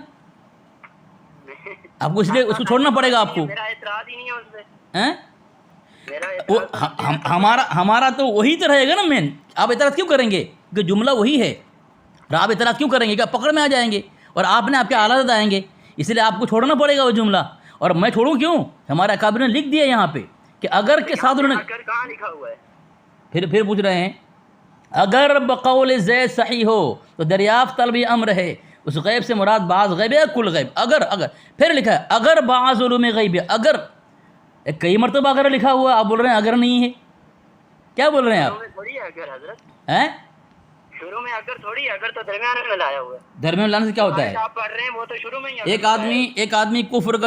آپ کو اس لیے اس کو چھوڑنا پڑے گا آپ کو. میرا اعتراض ہی نہیں ہے اس پہ. ہمارا تو وہی تو رہے گا نا مین. آپ اعتراض کیوں کریں گے کہ جملہ وہی ہے؟ اور آپ اعتراض کیوں کریں گے کہ آپ پکڑ میں آ جائیں گے اور آپ نے آپ کے اعلیٰ حضرت آئیں گے، اس لیے آپ کو چھوڑنا پڑے گا وہ جملہ. اور میں چھوڑوں کیوں؟ ہمارے اکابر نے لکھ دیا یہاں پہ کہ اگر کے ساتھ انہوں نے کہاں لکھا ہوا ہے؟ پھر پوچھ رہے ہیں اگر بقول زید صحیح ہو تو دریافت طلب امر ہے. اس غیب سے مراد بعض غیب ہے کل غیب. اگر پھر لکھا ہے اگر بعض علوم غیب ہے. اگر کئی مرتبہ اگر لکھا ہوا، آپ بول رہے ہیں اگر نہیں ہے. کیا بول رہے ہیں آپ؟ شروع میں اگر تھوڑی، اگر تو درمیان میں لایا ہوا ہے. درمیان لانے سے کیا ہوتا ہے؟ آپ پڑھ رہے ہیں وہ تو شروع میں ہی. ایک آدمی کفر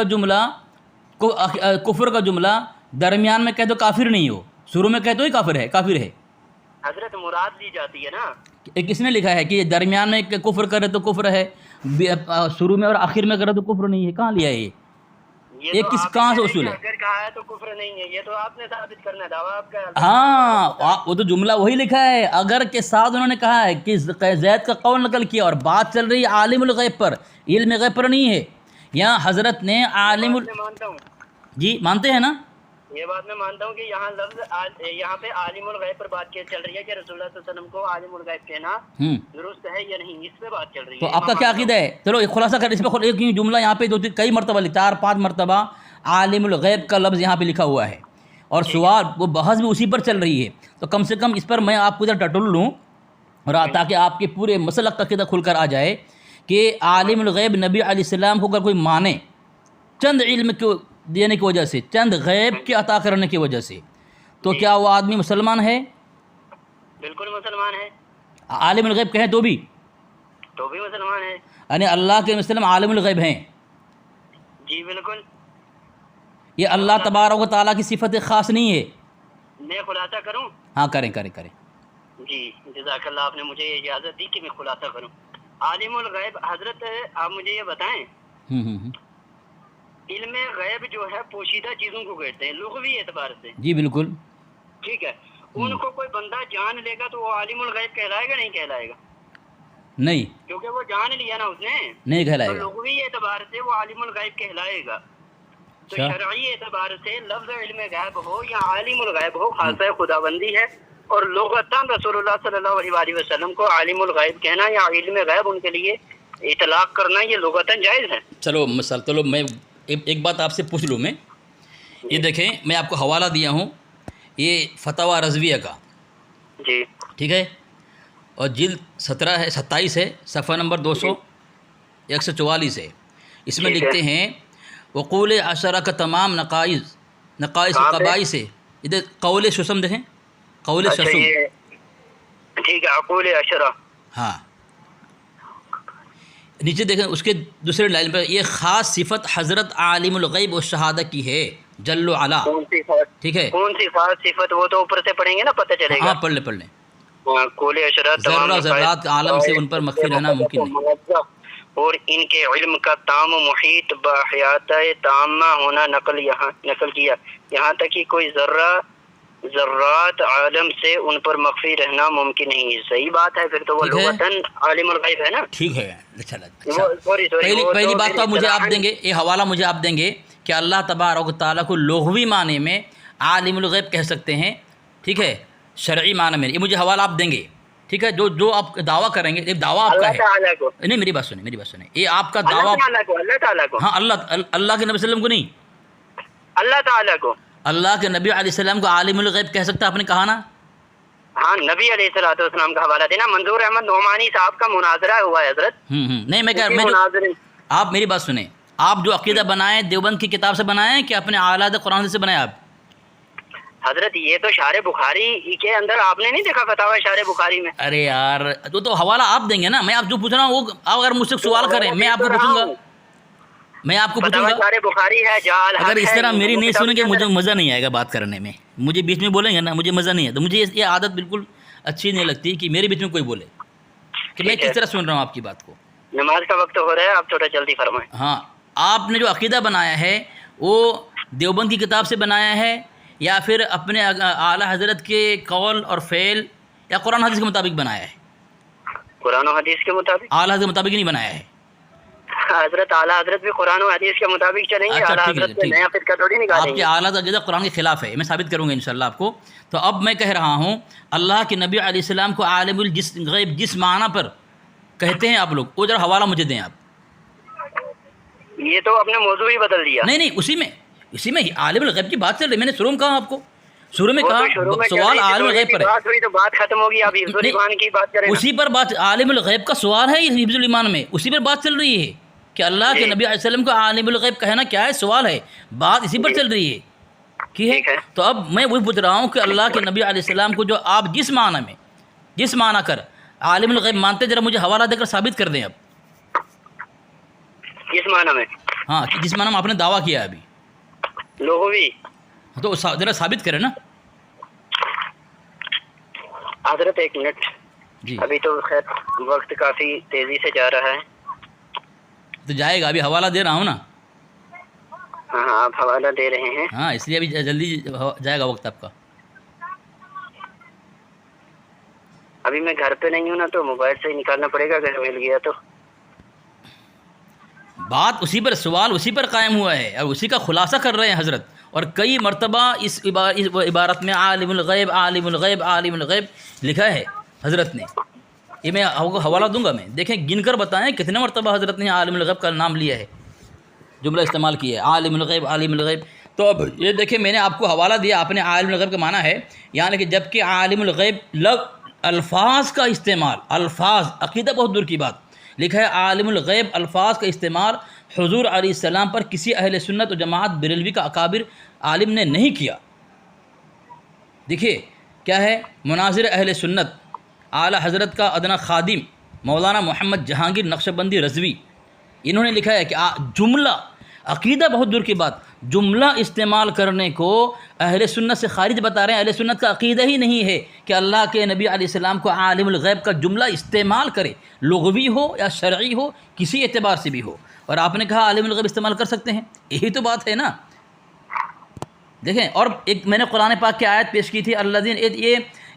کا جملہ درمیان میں کہہ تو کافر نہیں ہو، شروع میں کہہ تو ہی کافر ہے. حضرت مراد لی جاتی ہے نا. کس نے لکھا ہے کہ درمیان میں کفر کرے تو کفر ہے، شروع میں اور آخر میں کرے تو کفر نہیں ہے؟ کہاں لیا ہے یہ کہاں سے اصول ہے؟ اگر کہا ہے تو کفر نہیں ہے، یہ تو آپ نے ثابت کرنا ہے، دعویٰ آپ کا. ہاں وہ تو جملہ وہی لکھا ہے. اگر کے ساتھ انہوں نے کہا ہے کہ زید کا قول نقل کیا اور بات چل رہی ہے عالم الغیب پر، علم غیب پر نہیں ہے. یہاں حضرت نے عالم مانتا ہوں. جی مانتے ہیں نا؟ یہ بات میں مانتا ہوں کہ یہاں لفظ یہاں پہ عالم الغیب پر بات چل رہی ہے کہ رسول اللہ صلی اللہ علیہ وسلم کو عالم الغیب کہنا درست ہے یا نہیں، اس پہ بات چل رہی ہے. تو آپ کا کیا عقیدہ ہے؟ چلو ایک خلاصہ کر، اس پہ ایک جملہ یہاں پہ کئی مرتبہ 4-5 مرتبہ عالم الغیب کا لفظ یہاں پہ لکھا ہوا ہے اور سوال وہ بحث بھی اسی پر چل رہی ہے. تو کم سے کم اس پر میں آپ کو ادھر ٹٹول لوں اور تاکہ آپ کے پورے مسلک کا عقیدہ کھل کر آ جائے کہ عالم الغیب نبی علیہ السلام کو اگر کوئی مانے چند علم کو دینے کی وجہ سے، چند غیب کے عطا کرنے کی وجہ سے، تو کیا وہ آدمی مسلمان ہے؟ بالکل مسلمان ہے. عالم الغیب کہیں تو بھی مسلمان ہے. یعنی اللہ کے مسلم عالم الغیب ہیں. جی بالکل. یہ اللہ تبارک و تعالیٰ کی صفت خاص نہیں ہے. میں خلاصہ کروں؟ ہاں کریں. جی جزاک اللہ، آپ نے مجھے اجازت دی کہ میں خلاصہ کروں. عالم الغیب حضرت آپ مجھے یہ بتائیں، علم غیب جو ہے پوشیدہ چیزوں کو کہتے ہیں لغوی اعتبار سے. جی بالکل ٹھیک ہے. ان کو کوئی بندہ جان لے گا تو وہ عالم الغیب کہلائے گا نہیں کہلائے گا؟ نہیں، کیونکہ وہ جان لیا نا اس نے، نہیں کہلائے گا. لغوی اعتبار سے وہ عالم الغیب کہلائے گا. تو شرعی اعتبار سے لفظ علم غیب ہو یا عالم الغیب ہو خاصہ خداوندی ہے، اور لغتاً رسول اللہ صلی اللہ علیہ وسلم کو عالم الغیب کہنا یا علم غیب ان کے لیے اطلاق کرنا یہ لغتاً جائز ہے. چلو میں ایک بات آپ سے پوچھ لوں. میں یہ دیکھیں، میں آپ کو حوالہ دیا ہوں یہ فتاوی رضویہ کا. جی ٹھیک ہے، اور جلد 27 ہے، صفحہ نمبر 144 ہے. اس میں لکھتے ہیں وقول عشرہ کا تمام نقائص و قبائص ہے. ادھر قول شسم دیکھیں، قول شسم. ٹھیک ہے، قول عشرہ. ہاں نیچے دیکھیں اس کے دوسرے لائن پر یہ خاص صفت حضرت عالم الغیب و شہادہ کی ہے جل و علا. ٹھیک ہے، کون سی خاص صفت؟ وہ تو اوپر سے پڑھیں گے نا، پتہ چلے گا. ہاں پڑھ لیں. قول عشرہ ذرہ ذرات عالم سے ان پر مخفی رہنا ممکن نہیں. اور ان کے علم کا تام و محیط باحیات تامہ ہونا نقل کیا، یہاں تک کہ کوئی ذرات عالم سے ان پر مخفی رہنا ممکن نہیں ہے۔ صحیح بات ہے، پھر تو وہ لغتاً عالم الغیب ہے نا۔ ٹھیک ہے، اچھا پہلی بات تو مجھے آپ دیں گے، یہ حوالہ مجھے آپ دیں گے کہ اللہ تبارک و تعالیٰ کو لغوی معنی میں عالم الغیب کہہ سکتے ہیں، ٹھیک ہے، شرعی معنی میں یہ مجھے حوالہ آپ دیں گے، ٹھیک ہے، جو آپ دعویٰ کریں گے، یہ دعویٰ آپ کا ہے، نہیں میری بات سنیں، یہ آپ کا دعویٰ، اللہ تعالیٰ کو، ہاں اللہ کے نبی صلی اللہ علیہ وسلم کو نہیں، اللہ تعالیٰ کو، اللہ کے نبی علیہ السلام کو عالم الغیب کہہ سکتا ہے، آپ نے کہا نا؟ ہاں، نبی علیہ السلام کا حوالہ دینا۔ منظور احمد نعمانی صاحب کا مناظرہ ہوا ہے حضرت، نہیں آپ میری بات سنیں، آپ جو عقیدہ بنائیں دیوبند کی کتاب سے بنائیں کہ اپنے اعلیٰ قرآن سے بنائیں آپ؟ حضرت یہ تو شارح بخاری کے اندر آپ نے نہیں دیکھا فتاوی شارح بخاری میں؟ ارے یار تو حوالہ آپ دیں گے نا، میں آپ جو پوچھ رہا ہوں وہ آپ اگر مجھ سے سوال کریں میں آپ کو پوچھوں گا، شارح بخاری ہے، اگر اس طرح میری نہیں سنیں گے مجھے مزہ نہیں آئے گا بات کرنے میں، مجھے بیچ میں بولیں گے نا مجھے مزہ نہیں ہے، تو مجھے یہ عادت بالکل اچھی نہیں لگتی کہ میرے بیچ میں کوئی بولے کہ میں کس طرح سن رہا ہوں آپ کی بات کو۔ نماز کا وقت ہو رہا ہے، آپ تھوڑا جلدی فرمائیں۔ ہاں، آپ نے جو عقیدہ بنایا ہے وہ دیوبند کی کتاب سے بنایا ہے یا پھر اپنے اعلیٰ حضرت کے قول اور فعل یا قرآن حدیث کے مطابق بنایا ہے؟ قرآن و حدیث کے مطابق، اعلیٰ حضرت کے مطابق نہیں بنایا ہے؟ حضرت اعلیٰ حضرت بھی قرآن و حدیث کے مطابق چلیں گے، اعلیٰ حضرت سے نیا فرقہ تھوڑی نکالیں گے۔ آپ کے اعلیٰ حضرت قرآن کے خلاف ہے، میں ثابت کروں گا انشاءاللہ آپ کو۔ تو اب میں کہہ رہا ہوں اللہ کے نبی علیہ السلام کو عالم الغیب جس معنی پر کہتے ہیں آپ لوگ، وہ ذرا حوالہ مجھے دیں آپ۔ یہ تو اپنے موضوع ہی بدل دیا۔ نہیں اسی میں عالم الغیب کی بات چل رہی، میں نے شروع میں کہا آپ کو، شروع میں کہا سوال عالم الغیب پر ہے، بات ہوئی تو بات ختم ہوگی، اب حفظ الایمان کی بات کریں، اسی پر بات، عالم الغیب کا سوال ہے حفظ الایمان میں، اسی پر بات چل رہی ہے کہ اللہ کے نبی علیہ السلام کو عالم الغیب کہنا کیا ہے، سوال ہے، بات اسی پر چل رہی ہے، ٹھیک ہے۔ تو اب میں وہی پوچھ رہا ہوں کہ اللہ کے نبی علیہ السلام کو جو آپ جس معنی کر عالم الغیب مانتے، ذرا مجھے حوالہ دے کر ثابت کر دیں اب۔ کس معنی میں؟ ہاں، جس معنی میں آپ نے دعویٰ کیا ابھی لغوی، تو ذرا ثابت کریں نا حضرت۔ ایک منٹ جی، ابھی تو خیر وقت کافی تیزی سے جا رہا ہے، تو جائے گا، ابھی حوالہ دے رہا ہوں نا۔ ہاں آپ حوالہ دے رہے ہیں، ہاں اس لیے ابھی جلدی جائے گا وقت آپ کا۔ ابھی میں گھر پہ نہیں ہوں نا، تو موبائل سے ہی نکالنا پڑے گا، اگر مل گیا تو۔ بات اسی پر، سوال اسی پر قائم ہوا ہے اور اسی کا خلاصہ کر رہے ہیں حضرت، اور کئی مرتبہ اس عبارت میں عالم الغیب عالم الغیب عالم الغیب لکھا ہے حضرت نے، یہ میں آپ کو حوالہ دوں گا، میں دیکھیں گن کر بتائیں کتنے مرتبہ حضرت نے عالم الغیب کا نام لیا ہے، جملہ استعمال کیا ہے عالم الغیب عالم الغیب۔ تو اب یہ دیکھیں میں نے آپ کو حوالہ دیا، آپ نے عالم الغیب کا معنی ہے یعنی کہ جبکہ عالم الغیب الفاظ کا استعمال، الفاظ عقیدہ بہت دور کی بات، لکھا ہے عالم الغیب الفاظ کا استعمال حضور علیہ السلام پر کسی اہل سنت و جماعت بریلوی کا اکابر عالم نے نہیں کیا۔ دیکھیے کیا ہے، مناظر اہل سنت اعلیٰ حضرت کا ادنا خادم مولانا محمد جہانگیر نقشبندی رضوی، انہوں نے لکھا ہے کہ جملہ، عقیدہ بہت دور کی بات، جملہ استعمال کرنے کو اہل سنت سے خارج بتا رہے ہیں، اہل سنت کا عقیدہ ہی نہیں ہے کہ اللہ کے نبی علیہ السلام کو عالم الغیب کا جملہ استعمال کرے، لغوی ہو یا شرعی ہو، کسی اعتبار سے بھی ہو، اور آپ نے کہا عالم الغیب استعمال کر سکتے ہیں، یہی تو بات ہے نا۔ دیکھیں، اور ایک میں نے قرآن پاک کی آیت پیش کی تھی، الذین،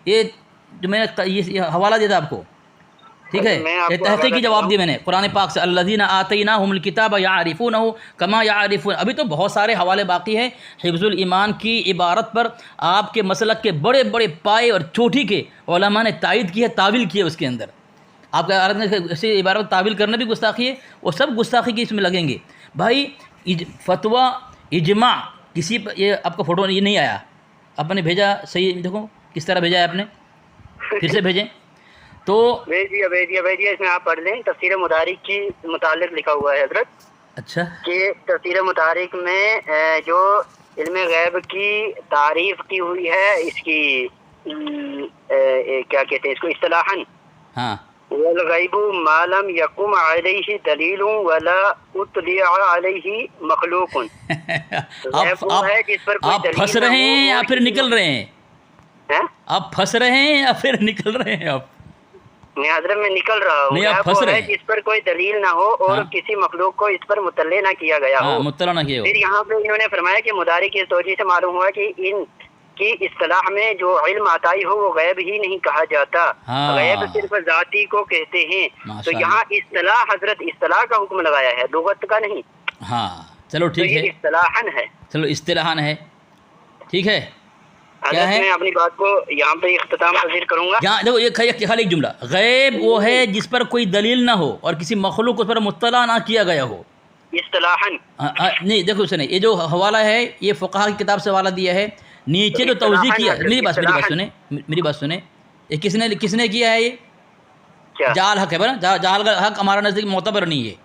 یہ جو میں نے یہ حوالہ دیا تھا آپ کو، ٹھیک ہے، یہ تحقیقی جواب دیا میں نے قرآن پاک سے، الذین آتیناہم الکتاب یعرفونہ کما یعرفون، ابھی تو بہت سارے حوالے باقی ہیں حفظ الایمان کی عبارت پر، آپ کے مسلک کے بڑے بڑے پائے اور چوٹی کے علماء نے تائید کی ہے، تعویل کی ہے اس کے اندر، آپ کا ایسی عبارت تعویل کرنا بھی گستاخی ہے، وہ سب گستاخی کی اس میں لگیں گے بھائی۔ فتویٰ اجماع کسی پر، یہ آپ کا فوٹو یہ نہیں آیا، آپ نے بھیجا صحیح، دیکھو کس طرح بھیجا ہے آپ نے، پھر سے بھیجیں تو بھیج دیا، اس میں آپ پڑھ لیں، تفسیر مدارک کی متعلق لکھا ہوا ہے حضرت، اچھا، کہ تفسیر مدارک میں جو علم غیب کی تعریف کی ہوئی ہے، اس کی کیا کہتے ہیں اس کو اصطلاحاً، ہاں، والغیب ما لم یقم علیہ دلیل ولا اطلع علیہ مخلوق، آپ پھنس رہے ہیں یا پھر نکل رہے ہیں، آپ پھنس رہے ہیں یا پھر نکل رہے ہیں آپ؟ میں حضرت میں نکل رہا ہوں. نہیں آپ پھنس رہے ہیں. جس پر کوئی دلیل نہ ہو اور کسی مخلوق کو اس پر مطلع نہ کیا گیا ہو. مطلع نہ کیا ہو. پھر یہاں پہ انہوں نے فرمایا کہ مدارک کی توجہ سے معلوم ہوا کہ ان کی اصطلاح میں جو علم عطائی ہو وہ غیب ہی نہیں کہا جاتا. غیب صرف ذاتی کو کہتے ہیں. تو یہاں اصطلاح حضرت اصطلاح کا حکم لگایا ہے، لغت کا نہیں. ہاں چلو ٹھیک ہے، اصطلاحاً ہے. چلو اصطلاحاً ہے، ٹھیک ہے. کیا ہے؟ میں اپنی بات کو یہاں پہ اختتام پذیر کروں گا. یہاں دیکھو یہ خالی ایک جملہ، غیب وہ ہے جس پر کوئی دلیل نہ ہو اور کسی مخلوق کو اس پر مطلع نہ کیا گیا ہو. اصطلاحاً نہیں دیکھو سنیں، یہ جو حوالہ ہے یہ فقہا کی کتاب سے حوالہ دیا ہے. نیچے جو توضیح کیا، میری بات سنیں، یہ کس نے کیا ہے؟ یہ جعل حق ہے نا، جعل حق ہمارا نزدیک معتبر نہیں ہے.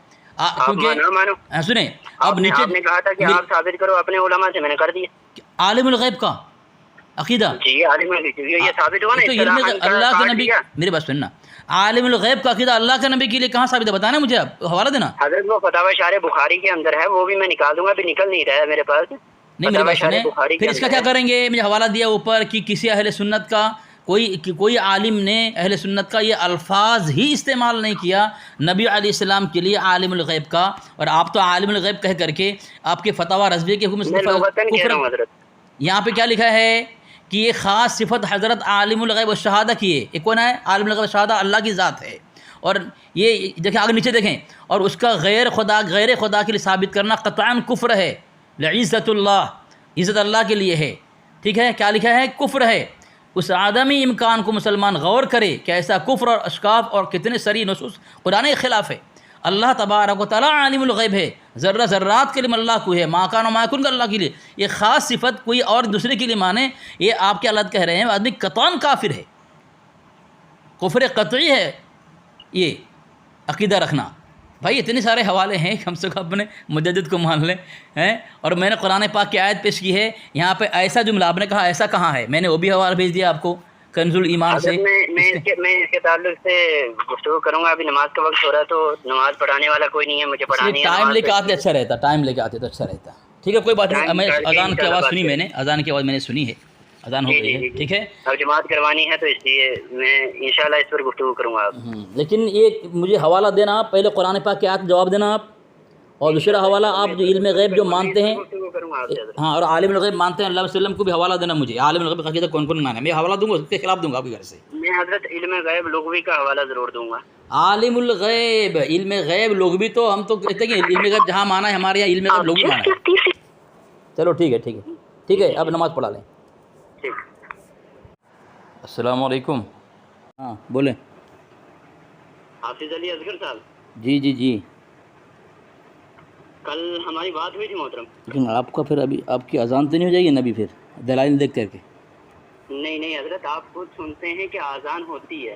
کیونکہ سنیں اب نیچے آپ نے کہا تھا کہ آپ ثابت کرو اپنے علماء سے، میں نے کر دیا. عالم الغیب کا عقیدہ جی عالم الغیب یہ ثابت ہوا نا، اللہ کے نبی، میری بات سننا، عالم الغیب کا عقیدہ اللہ کے نبی کے لیے کہاں ثابت ہے؟ بتانا مجھے، آپ حوالہ دینا. حضرت وہ فتاوی شارح بخاری کے اندر ہے، وہ بھی میں نکال دوں گا، ابھی نکل نہیں رہا ہے میرے پاس. نہیں میری بات سنیں، پھر اس کا کیا کریں گے؟ مجھے حوالہ دیا اوپر کہ کسی اہل سنت کا کوئی عالم نے اہل سنت کا یہ الفاظ ہی استعمال نہیں کیا نبی علیہ السلام کے لیے عالم الغیب کا، اور آپ تو عالم الغیب کہہ کر کے آپ کے فتاوی رضویہ کے حکم. یہاں پہ کیا لکھا ہے کہ یہ خاص صفت حضرت عالم الغیب والشہادہ کی ہے. یہ کون ہے؟ عالم الغیب والشہادہ اللہ کی ذات ہے. اور یہ دیکھیں آگے نیچے دیکھیں، اور اس کا غیر خدا کے لیے ثابت کرنا قطعاً کفر ہے. لعزت اللہ، عزت اللہ کے لیے ہے. ٹھیک ہے، کیا لکھا ہے؟ کفر ہے. اس عدمی امکان کو مسلمان غور کرے کہ ایسا کفر اور اشکاف اور کتنے سری نصوص قرآن کے خلاف ہے. اللہ تبارک و تعالیٰ عالم الغیب ہے، ذرہ ذرات کے علم اللہ کو ہے، ما کان و ما یکون کا اللہ کے لیے. یہ خاص صفت کوئی اور دوسرے کے لیے مانے، یہ آپ کے اللہ کہہ رہے ہیں آدمی قطعاً کافر ہے، کفر قطعی ہے یہ عقیدہ رکھنا. بھائی اتنے سارے حوالے ہیں، کم سے کم اپنے مجدد کو مان لیں ہیں. اور میں نے قرآن پاک کی آیت پیش کی ہے، یہاں پہ ایسا جملہ آپ نے کہا ایسا کہاں ہے، میں نے وہ بھی حوالہ بھیج دیا آپ کو کنز الایمان سے. میں اس کے تعلق سے گفتگو کروں گا. ابھی نماز کا وقت ہو رہا ہے تو نماز پڑھانے والا کوئی نہیں ہے، مجھے پڑھانی ہے. ٹائم لے کے آتے اچھا رہتا، ٹائم لے کے آتے تو اچھا رہتا. ٹھیک ہے کوئی بات نہیں. میں اذان کی آواز سنی، میں نے اذان کی آواز میں نے سنی ہے، اذان ہو گئی ہے. ٹھیک ہے، اب جماعت کروانی ہے تو اس لیے میں انشاءاللہ اس پر گفتگو کروں گا. لیکن یہ مجھے حوالہ دینا آپ، پہلے قرآن پاک کی آیت جواب دینا آپ، اور دوسرا حوالہ آپ جو علم غیب جو مانتے ہیں، ہاں، اور عالم الغیب مانتے ہیں اللہ علیہ وسلم کو بھی حوالہ دینا مجھے. عالم الغیب کا عقیدہ کون مانا ہے، میں حوالہ دوں گا، اس کے خلاف دوں گا آپ کے گھر سے. میں حضرت علم غیب لغوی کا حوالہ ضرور دوں گا. عالم الغیب، علم غیب لغوی تو ہم تو کہتے ہیں کہ علم غیب جہاں مانا ہے ہمارے یہاں علم غیب لغوی مانا ہے. چلو ٹھیک ہے، ٹھیک ہے، ٹھیک ہے، اب نماز پڑھا لیں. السلام علیکم. ہاں بولیں. حافظ علی اصغر صاحب. جی جی جی. کل ہماری بات ہوئی تھی محترم. لیکن آپ کا پھر ابھی آپ کی اذان تو نہیں ہو جائے گی نبی پھر دلائل دیکھ کر کے؟ نہیں حضرت، آپ خود سنتے ہیں کہ اذان ہوتی ہے.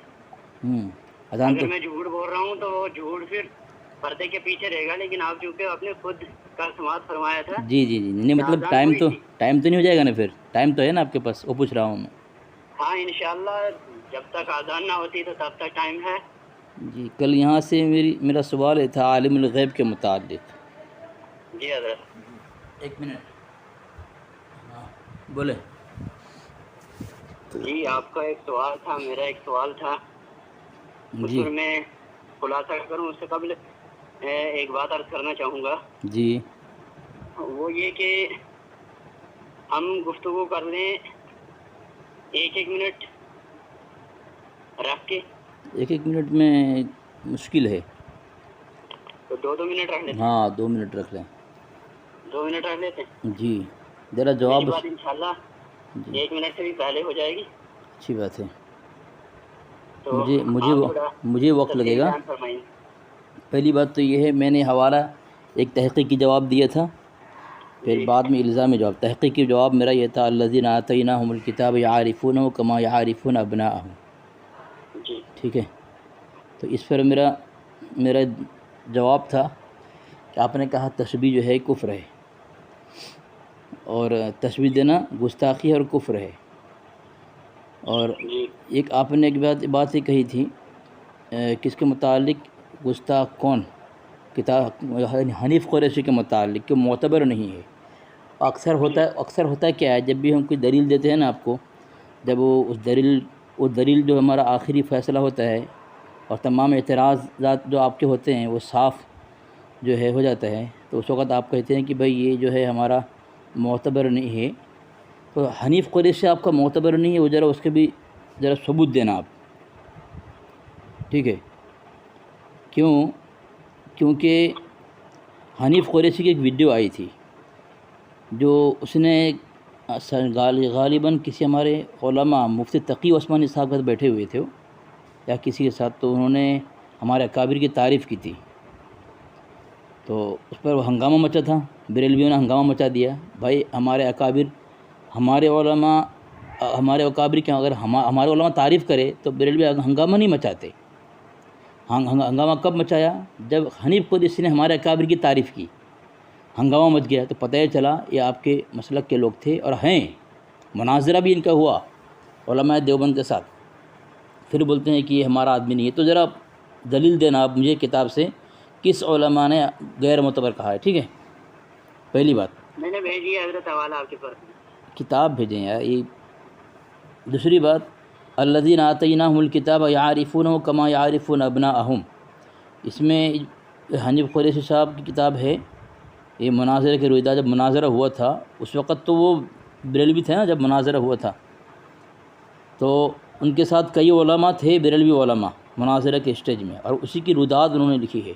اذان اگر میں جھوٹ بول رہا ہوں تو وہ جھوٹ پھر پردے کے پیچھے رہے گا، لیکن آپ چونکہ آپ نے خود کل سماعت فرمایا تھا. جی جی جی. نہیں مطلب ٹائم تو نہیں ہو جائے گا نا پھر؟ ٹائم تو ہے نا آپ کے پاس، وہ پوچھ رہا ہوں میں. ہاں انشاءاللہ جب تک اذان نہ ہوتی تو تب تک ٹائم ہے. جی کل یہاں سے میرا سوال تھا عالم الغیب کے متعلق. جی حضرت. ایک منٹ. ہاں بولے. جی آپ کا ایک سوال تھا، میرا ایک سوال تھا. جی میں خلاصہ کروں اس سے قبل ایک بات عرض کرنا چاہوں گا. جی وہ یہ کہ ہم گفتگو کر لیں ایک منٹ رکھ کے. ایک منٹ میں مشکل ہے تو 2 منٹ رکھ لیتے. ہاں 2 منٹ رکھ لیں. 2 منٹ رکھ لیتے. جی ذرا جواب. انشاءاللہ 1 منٹ سے بھی پہلے ہو جائے گی. اچھی بات ہے. مجھے وقت لگے گا. پہلی بات تو یہ ہے میں نے حوالہ ایک تحقیقی جواب دیا تھا، پھر بعد میں الزامی جواب. تحقیقی جواب میرا یہ تھا الذین آتیناہم الکتاب یعرفونہ کما یعرفون ابناءہم. ٹھیک ہے، تو اس پر میرا جواب تھا کہ آپ نے کہا تشبیہ جو ہے کفر ہے، اور تشبیہ دینا گستاخی اور کفر ہے. اور ایک آپ نے ایک بات ہی کہی تھی کس کے متعلق؟ گستاخ کون؟ کتاب حنیف قریشی کے متعلق کہ معتبر نہیں ہے. اکثر ہوتا ہے کیا ہے، جب بھی ہم کوئی دلیل دیتے ہیں نا آپ کو، جب وہ دلیل جو ہمارا آخری فیصلہ ہوتا ہے اور تمام اعتراضات جو آپ کے ہوتے ہیں وہ صاف جو ہے ہو جاتا ہے، تو اس وقت آپ کہتے ہیں کہ بھائی یہ جو ہے ہمارا معتبر نہیں ہے، تو حنیف قریشی آپ کا معتبر نہیں ہے، وہ ذرا اس کے بھی ذرا ثبوت دینا آپ، ٹھیک ہے؟ کیونکہ حنیف قریشی کی ایک ویڈیو آئی تھی جو اس نے غالباً کسی ہمارے علماء مفتی تقی عثمانی صاحب کے ساتھ بیٹھے ہوئے تھے یا کسی کے ساتھ، تو انہوں نے ہمارے اکابر کی تعریف کی تھی، تو اس پر ہنگامہ مچا تھا، بریلویوں نے ہنگامہ مچا دیا، بھائی ہمارے اکابر، ہمارے علماء، ہمارے اکابر کی اگر ہمارے علماء تعریف کرے تو بریلوی ہنگامہ نہیں مچاتے۔ ہنگامہ کب مچایا؟ جب حنیف قریشی نے ہمارے اکابر کی تعریف کی، ہنگامہ مچ گیا، تو پتہ ہی چلا یہ آپ کے مسلک کے لوگ تھے اور ہیں، مناظرہ بھی ان کا ہوا علماء دیوبند کے ساتھ، پھر بولتے ہیں کہ یہ ہمارا آدمی نہیں ہے۔ تو ذرا دلیل دینا آپ مجھے کتاب سے کس علماء نے غیر معتبر کہا ہے، ٹھیک ہے؟ پہلی بات میں نے بھیجی ہے حضرت حوالہ آپ کے پاس، کتاب بھیجیں یار یہ۔ دوسری بات، الذین آتیناہم الکتاب یعرفونہ کما یعرفون ابناءہم، اس میں حنیف قریشی صاحب کی کتاب ہے، یہ مناظرے کے رویداد جب مناظرہ ہوا تھا اس وقت تو وہ بریلوی تھے نا، جب مناظرہ ہوا تھا تو ان کے ساتھ کئی علماء تھے، بریلوی علماء مناظرہ کے اسٹیج میں، اور اسی کی رویداد انہوں نے لکھی ہے،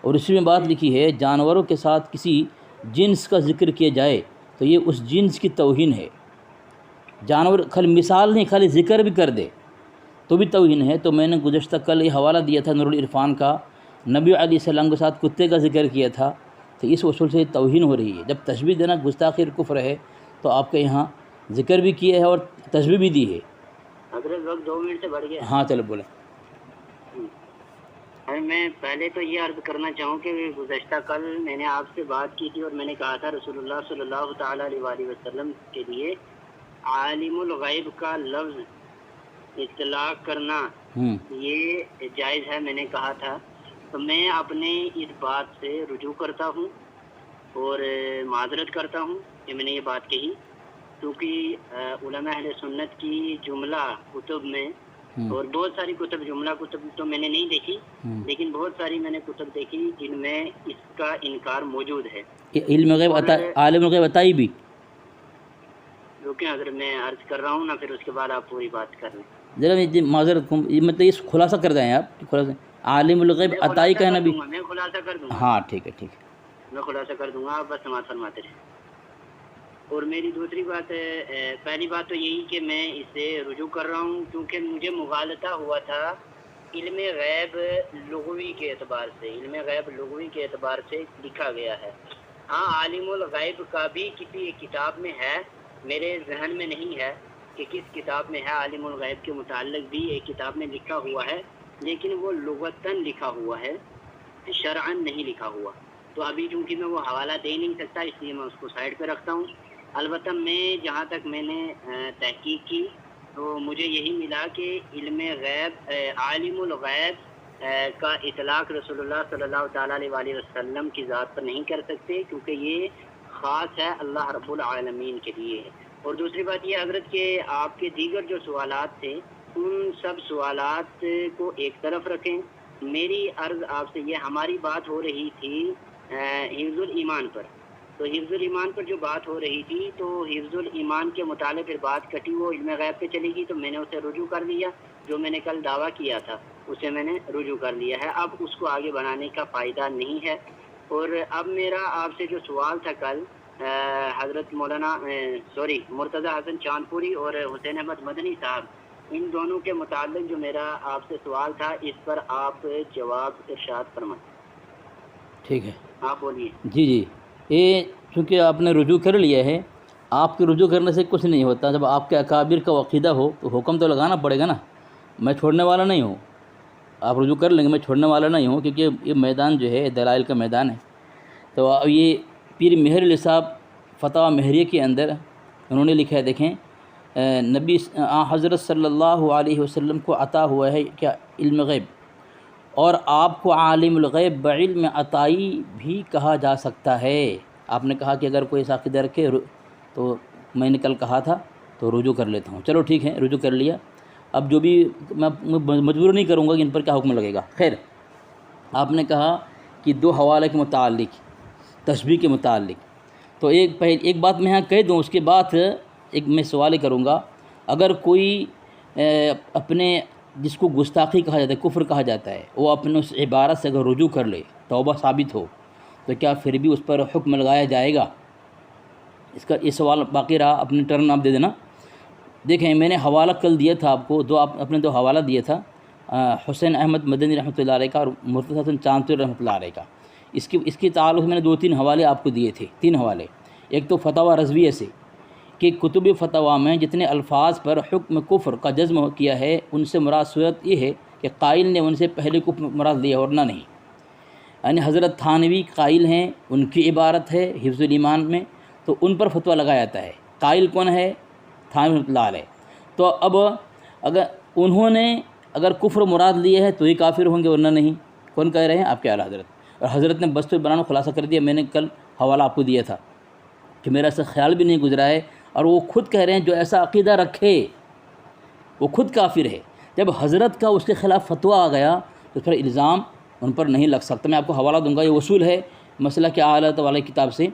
اور اسی میں بات لکھی ہے جانوروں کے ساتھ کسی جنس کا ذکر کیا جائے تو یہ اس جنس کی توہین ہے، جانور خالی مثال نہیں، خالی ذکر بھی کر دے تو بھی توہین ہے۔ تو میں نے گزشتہ کل یہ حوالہ دیا تھا نور العرفان کا، نبی علیہ السلام کے ساتھ کتے کا ذکر کیا تھا، تو اس اصول سے توہین ہو رہی ہے۔ جب تشبیہ دینا گستاخی کفر ہے تو آپ کے یہاں ذکر بھی کیا ہے اور تشبیہ بھی دی ہے۔ حضرت وقت 2 منٹ سے بڑھ گیا۔ ہاں چلو بولیں۔ میں پہلے تو یہ عرض کرنا چاہوں کہ گزشتہ کل میں نے آپ سے بات کی تھی اور میں نے کہا تھا رسول اللہ صلی اللہ تعالیٰ علیہ وسلم کے لیے عالم الغیب کا لفظ اطلاق کرنا یہ جائز ہے، میں نے کہا تھا۔ تو میں اپنے اس بات سے رجوع کرتا ہوں اور معذرت کرتا ہوں کہ میں نے یہ بات کہی، کیونکہ علماء اہل سنت کی جملہ کتب میں، اور بہت ساری جملہ کتب تو میں نے نہیں دیکھی، لیکن بہت ساری میں نے کتب دیکھی جن میں اس کا انکار موجود ہے۔ علم غیب عالم غیب عطائی بھی، رکیں حضرت میں عرض کر رہا ہوں نا، پھر اس کے بعد آپ پوری بات کر لیں۔ ذرا معذرت مطلب اس خلاصہ کر دیں آپ، خلاصہ عالم الغیب عطائی کا نبی، میں خلاصہ کر دوں گا، ہاں ٹھیک ہے ٹھیک ہے، میں خلاصہ کر دوں گا، آپ بس سماعت فرماتے رہیں۔ اور میری دوسری بات ہے، پہلی بات تو یہی کہ میں اس سے رجوع کر رہا ہوں کیونکہ مجھے مغالطہ ہوا تھا علم غیب لغوی کے اعتبار سے، علم غیب لغوی کے اعتبار سے لکھا گیا ہے۔ ہاں عالم الغیب کا بھی کسی ایک کتاب میں ہے، میرے ذہن میں نہیں ہے کہ کس کتاب میں ہے، عالم الغیب کے متعلق بھی ایک کتاب میں لکھا ہوا ہے، لیکن وہ لغتاً لکھا ہوا ہے، شرعاً نہیں لکھا ہوا۔ تو ابھی چونکہ میں وہ حوالہ دے نہیں سکتا، اس لیے میں اس کو سائڈ پہ رکھتا ہوں۔ البتہ میں جہاں تک میں نے تحقیق کی تو مجھے یہی ملا کہ علم غیب، عالم الغیب کا اطلاق رسول اللہ صلی اللہ تعالیٰ علیہ وسلم کی ذات پر نہیں کر سکتے، کیونکہ یہ خاص ہے اللہ رب العالمین کے لیے۔ اور دوسری بات یہ حضرت کہ آپ کے دیگر جو سوالات تھے ان سب سوالات کو ایک طرف رکھیں۔ میری عرض آپ سے یہ، ہماری بات ہو رہی تھی حفظ الایمان پر، تو حفظ الایمان پر جو بات ہو رہی تھی تو حفظ الایمان کے متعلق پھر بات کٹی، وہ علم غیب پہ چلے گی، تو میں نے اسے رجوع کر لیا، جو میں نے کل دعویٰ کیا تھا اسے میں نے رجوع کر لیا ہے، اب اس کو آگے بڑھانے کا فائدہ نہیں ہے۔ اور اب میرا آپ سے جو سوال تھا کل، حضرت مرتضی حسن چاندپوری اور حسین احمد مدنی صاحب، ان دونوں کے متعلق جو میرا آپ سے سوال تھا اس پر آپ جواب ارشاد فرمائیں۔ ٹھیک ہے، آپ بولیے۔ جی یہ چونکہ آپ نے رجوع کر لیا ہے، آپ کے رجوع کرنے سے کچھ نہیں ہوتا، جب آپ کے اکابر کا عقیدہ ہو تو حکم تو لگانا پڑے گا نا، میں چھوڑنے والا نہیں ہوں، آپ رجوع کر لیں گے، میں چھوڑنے والا نہیں ہوں، کیونکہ یہ میدان جو ہے دلائل کا میدان ہے۔ تو اب یہ پیر مہر علی صاحب فتاوی مہریہ کے اندر انہوں نے لکھا ہے، دیکھیں نبی حضرت صلی اللہ علیہ وسلم کو عطا ہوا ہے کیا علم غیب، اور آپ کو عالم الغیب بعلم عطائی بھی کہا جا سکتا ہے۔ آپ نے کہا کہ اگر کوئی ایسا عقیدہ رکھے تو میں نے کل کہا تھا تو رجوع کر لیتا ہوں، چلو ٹھیک ہے رجوع کر لیا۔ اب جو بھی میں مجبور نہیں کروں گا کہ ان پر کیا حکم لگے گا. خیر، آپ نے کہا کہ 2 حوالے کے متعلق، تشبیہ کے متعلق، تو ایک بات میں یہاں کہہ دوں، اس کے بعد ایک میں سوال ہی کروں گا. اگر کوئی اپنے جس کو گستاخی کہا جاتا ہے، کفر کہا جاتا ہے، وہ اپنے اس عبارت سے اگر رجوع کر لے، توبہ ثابت ہو، تو کیا پھر بھی اس پر حکم لگایا جائے گا؟ اس کا یہ سوال باقی رہا، اپنے ٹرن آپ دے دینا. دیکھیں، میں نے حوالہ کل دیا تھا آپ کو، اپنے 2 حوالہ دیا تھا، حسین احمد مدنی رحمۃ اللہ علیہ کا اور مرتضی حسن چاندپور رحمۃ اللہ علیہ کا. اس کی تعلق میں نے 2-3 حوالے آپ کو دیے تھے، 3 حوالے. ایک تو فتاوی رضویہ سے کہ کتب فتاوی میں جتنے الفاظ پر حکم کفر کا جزم کیا ہے، ان سے مراد صورت یہ ہے کہ قائل نے ان سے پہلے کفر مراد لیا ورنہ نہیں. یعنی حضرت تھانوی قائل ہیں، ان کی عبارت ہے حفظ الایمان میں، تو ان پر فتویٰ لگایا جاتا ہے. قائل کون ہے؟ تھانوی رحمۃ اللہ علیہ. تو اب اگر انہوں نے اگر کفر مراد لیے ہے تو ہی کافر ہوں گے ورنہ نہیں. کون کہہ رہے ہیں؟ آپ کے اعلیٰ حضرت. اور حضرت نے بست البیان خلاصہ کر دیا. میں نے کل حوالہ آپ کو دیا تھا کہ میرا ایسا خیال بھی نہیں گزرا ہے، اور وہ خود کہہ رہے ہیں جو ایسا عقیدہ رکھے وہ خود کافر ہے. جب حضرت کا اس کے خلاف فتویٰ آ گیا تو پھر الزام ان پر نہیں لگ سکتا. میں آپ کو حوالہ دوں گا، یہ اصول ہے مسئلہ کے اعلیٰ والی کتاب سے.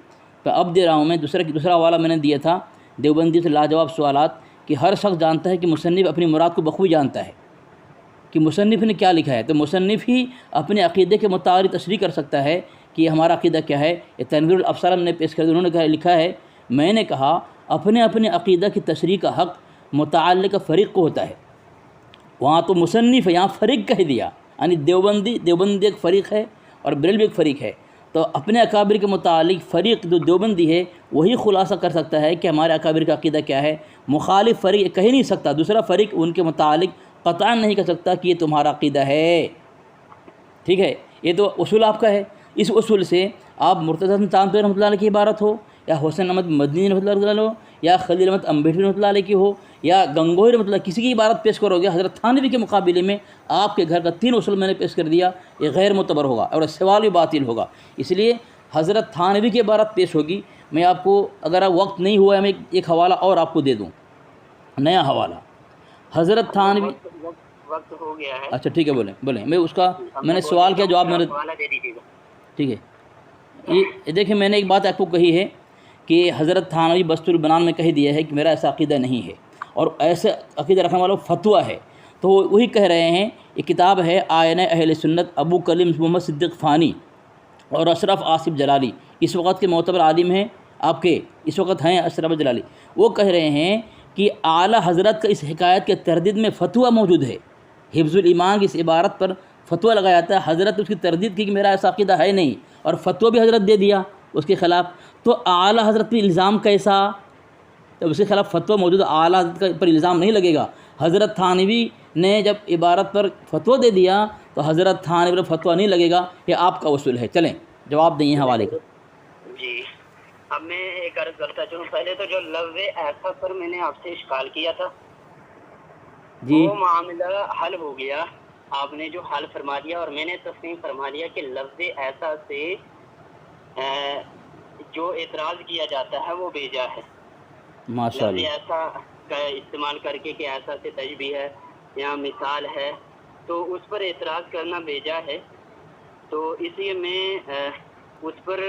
تو اب دے رہا ہوں میں دوسرا حوالہ میں نے دیا تھا دیوبندی سے لاجواب سوالات، کہ ہر شخص جانتا ہے کہ مصنف اپنی مراد کو بخوبی جانتا ہے کہ مصنف نے کیا لکھا ہے، تو مصنف ہی اپنے عقیدے کے متعلق تشریح کر سکتا ہے کہ ہمارا عقیدہ کیا ہے. یہ تنویر الابصار نے پیش کر دیا، انہوں نے لکھا ہے، میں نے کہا اپنے عقیدہ کی تشریح کا حق متعلق فریق کو ہوتا ہے. وہاں تو مصنف ہے، یہاں فریق کہہ دیا، یعنی دیوبندی ایک فریق ہے اور بریلوی ایک فریق ہے. تو اپنے اکابر کے متعلق فریق جو دیوبندی ہے وہی خلاصہ کر سکتا ہے کہ ہمارے اکابر کا عقیدہ کیا ہے. مخالف فریق کہہ نہیں سکتا، دوسرا فریق ان کے متعلق قطعا نہیں کہہ سکتا کہ یہ تمہارا عقیدہ ہے. ٹھیک ہے، یہ تو اصول آپ کا ہے. اس اصول سے آپ مرتضی حسن چاندپور رحمۃ اللہ علیہ کی عبارت ہو، یا حسین احمد مدنی رحمۃ اللہ علیہ ہو، یا خلیل احمد امبیڈکر رحمۃ اللہ علیہ کی ہو، یا گنگوہی رحمۃ اللہ، کسی کی عبارت پیش کرو گے حضرت تھانوی کے مقابلے میں آپ کے گھر کا 3 اصول میں نے پیش کر دیا، یہ غیر معتبر ہوگا اور سوال بھی باطل ہوگا. اس لیے حضرت تھانوی کی عبارت پیش ہوگی. میں آپ کو اگر وقت نہیں ہوا ہے میں ایک حوالہ اور آپ کو دے دوں، نیا حوالہ. حضرت تھانوی وقت ہو گیا ہے. اچھا ٹھیک ہے، بولیں. میں اس کا میں نے سوال کیا، جواب میں نے، ٹھیک ہے. یہ دیکھیں، میں نے ایک بات آپ کو کہی ہے کہ حضرت تھانوی بست البنان میں کہہ دیا ہے کہ میرا ایسا عقیدہ نہیں ہے، اور ایسے عقیدہ رکھنے والوں فتویٰ ہے. تو وہی کہہ رہے ہیں، یہ کتاب ہے آئینہ اہل سنت، ابو کلیم محمد صدیق فانی اور اشرف آصف جلالی. اس وقت کے معتبر عالم ہیں آپ کے، اس وقت ہیں اشرف جلالی. وہ کہہ رہے ہیں کہ اعلیٰ حضرت کا اس حکایت کے تردید میں فتویٰ موجود ہے. حفظ الایمان کی اس عبارت پر فتویٰ لگایا جاتا ہے. حضرت اس کی تردید کی کہ میرا ایسا عقیدہ ہے نہیں، اور فتویٰ بھی حضرت دے دیا اس کے خلاف. تو اعلیٰ حضرت پر الزام کیسا؟ جب اس کے خلاف فتویٰ موجود، اعلیٰ حضرت پر الزام نہیں لگے گا. حضرت تھانوی نے جب عبارت پر فتویٰ دے دیا تو حضرت تھانوی پر فتویٰ نہیں لگے گا. یہ آپ کا اصول ہے. چلیں جواب دیں حوالے کا. جی، اب میں ایک عرض کرتا چلوں. پہلے تو جو لفظ ایسا پر میں نے آپ سے اشکال کیا تھا، جی، وہ معاملہ حل ہو گیا. آپ نے جو حل فرما دیا اور میں نے تسلیم فرما لیا کہ لفظ ایسا سے جو اعتراض کیا جاتا ہے وہ بیجا ہے. ماشاء اللہ. لفظ ایسا کا استعمال کر کے کہ ایسا سے تشبیہ ہے یا مثال ہے، تو اس پر اعتراض کرنا بیجا ہے. تو اس لیے میں اس پر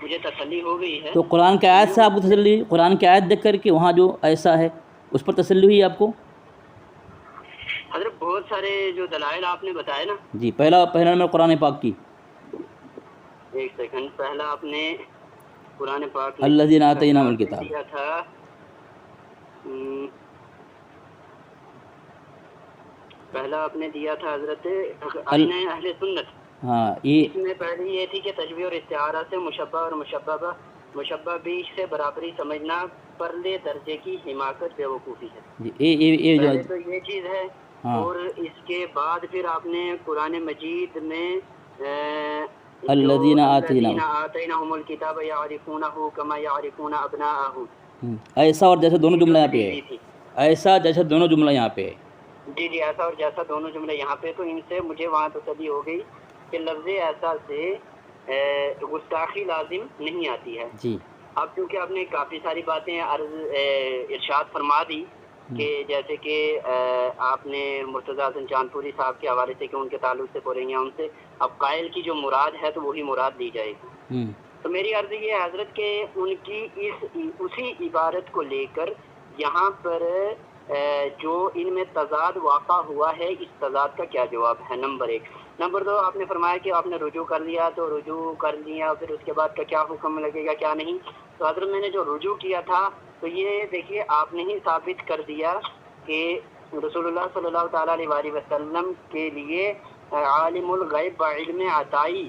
مجھے تسلی ہو گئی ہے. تو قرآن کی آیت سے آپ کو تسلی ہوئی؟ قرآن کی آیت دیکھ کر کے وہاں جو ایسا ہے اس پر تسلی ہوئی آپ کو؟ حضرت بہت سارے جو دلائل آپ نے بتائے نا. جی، پہلا نمبر قرآن پاک کی. ایک سیکنڈ. پہلا آپ نے قرآن پاک الذین آتیناہم الکتاب دیا تھا. پہلا آپ نے دیا تھا حضرت آئینہ اہل سنت. ہاں، یہ اس میں پہلی یہ تھی کہ تشبیہ اور استعارہ سے مشبہ اور مشبہ بھی سے برابری سمجھنا پرلے درجے کی حماقت بے وقوفی ہے. جی، پہلے تو یہ چیز ہے. اور اس کے بعد پھر آپ نے قرآن مجید میں الذین آتیناہم الکتاب یعرفونہ کما یعرفون ابناءہم، ایسا اور جیسا دونوں جملہ یہاں پہ ہے. ایسا جیسا دونوں جملہ یہاں پہ ہے. جی جی، ایسا اور جیسا دونوں جملے یہاں پہ. تو ان سے مجھے وہاں تسلی ہو گئی کہ لفظ ایسا سے گستاخی لازم نہیں آتی ہے. جی، اب کیونکہ آپ نے کافی ساری باتیں ارشاد فرما دی کہ جیسے کہ آپ نے مرتضیٰ حسن چاندپوری صاحب کے حوالے سے کہ ان کے تعلق سے پڑھیں گے ان سے، اب قائل کی جو مراد ہے تو وہی مراد لی جائے گی۔ تو میری عرض یہ ہے حضرت کہ ان کی اسی عبارت کو لے کر یہاں پر جو ان میں تضاد واقع ہوا ہے، اس تضاد کا کیا جواب ہے؟ نمبر 1۔ نمبر 2، آپ نے فرمایا کہ آپ نے رجوع کر لیا، تو رجوع کر لیا پھر اس کے بعد کا کیا حکم لگے گا کیا نہیں؟ تو حضرت میں نے جو رجوع کیا تھا تو یہ دیکھیے آپ نے ہی ثابت کر دیا کہ رسول اللہ صلی اللہ تعالیٰ علیہ وآلہ وسلم کے لیے عالم الغیب و علم عطائی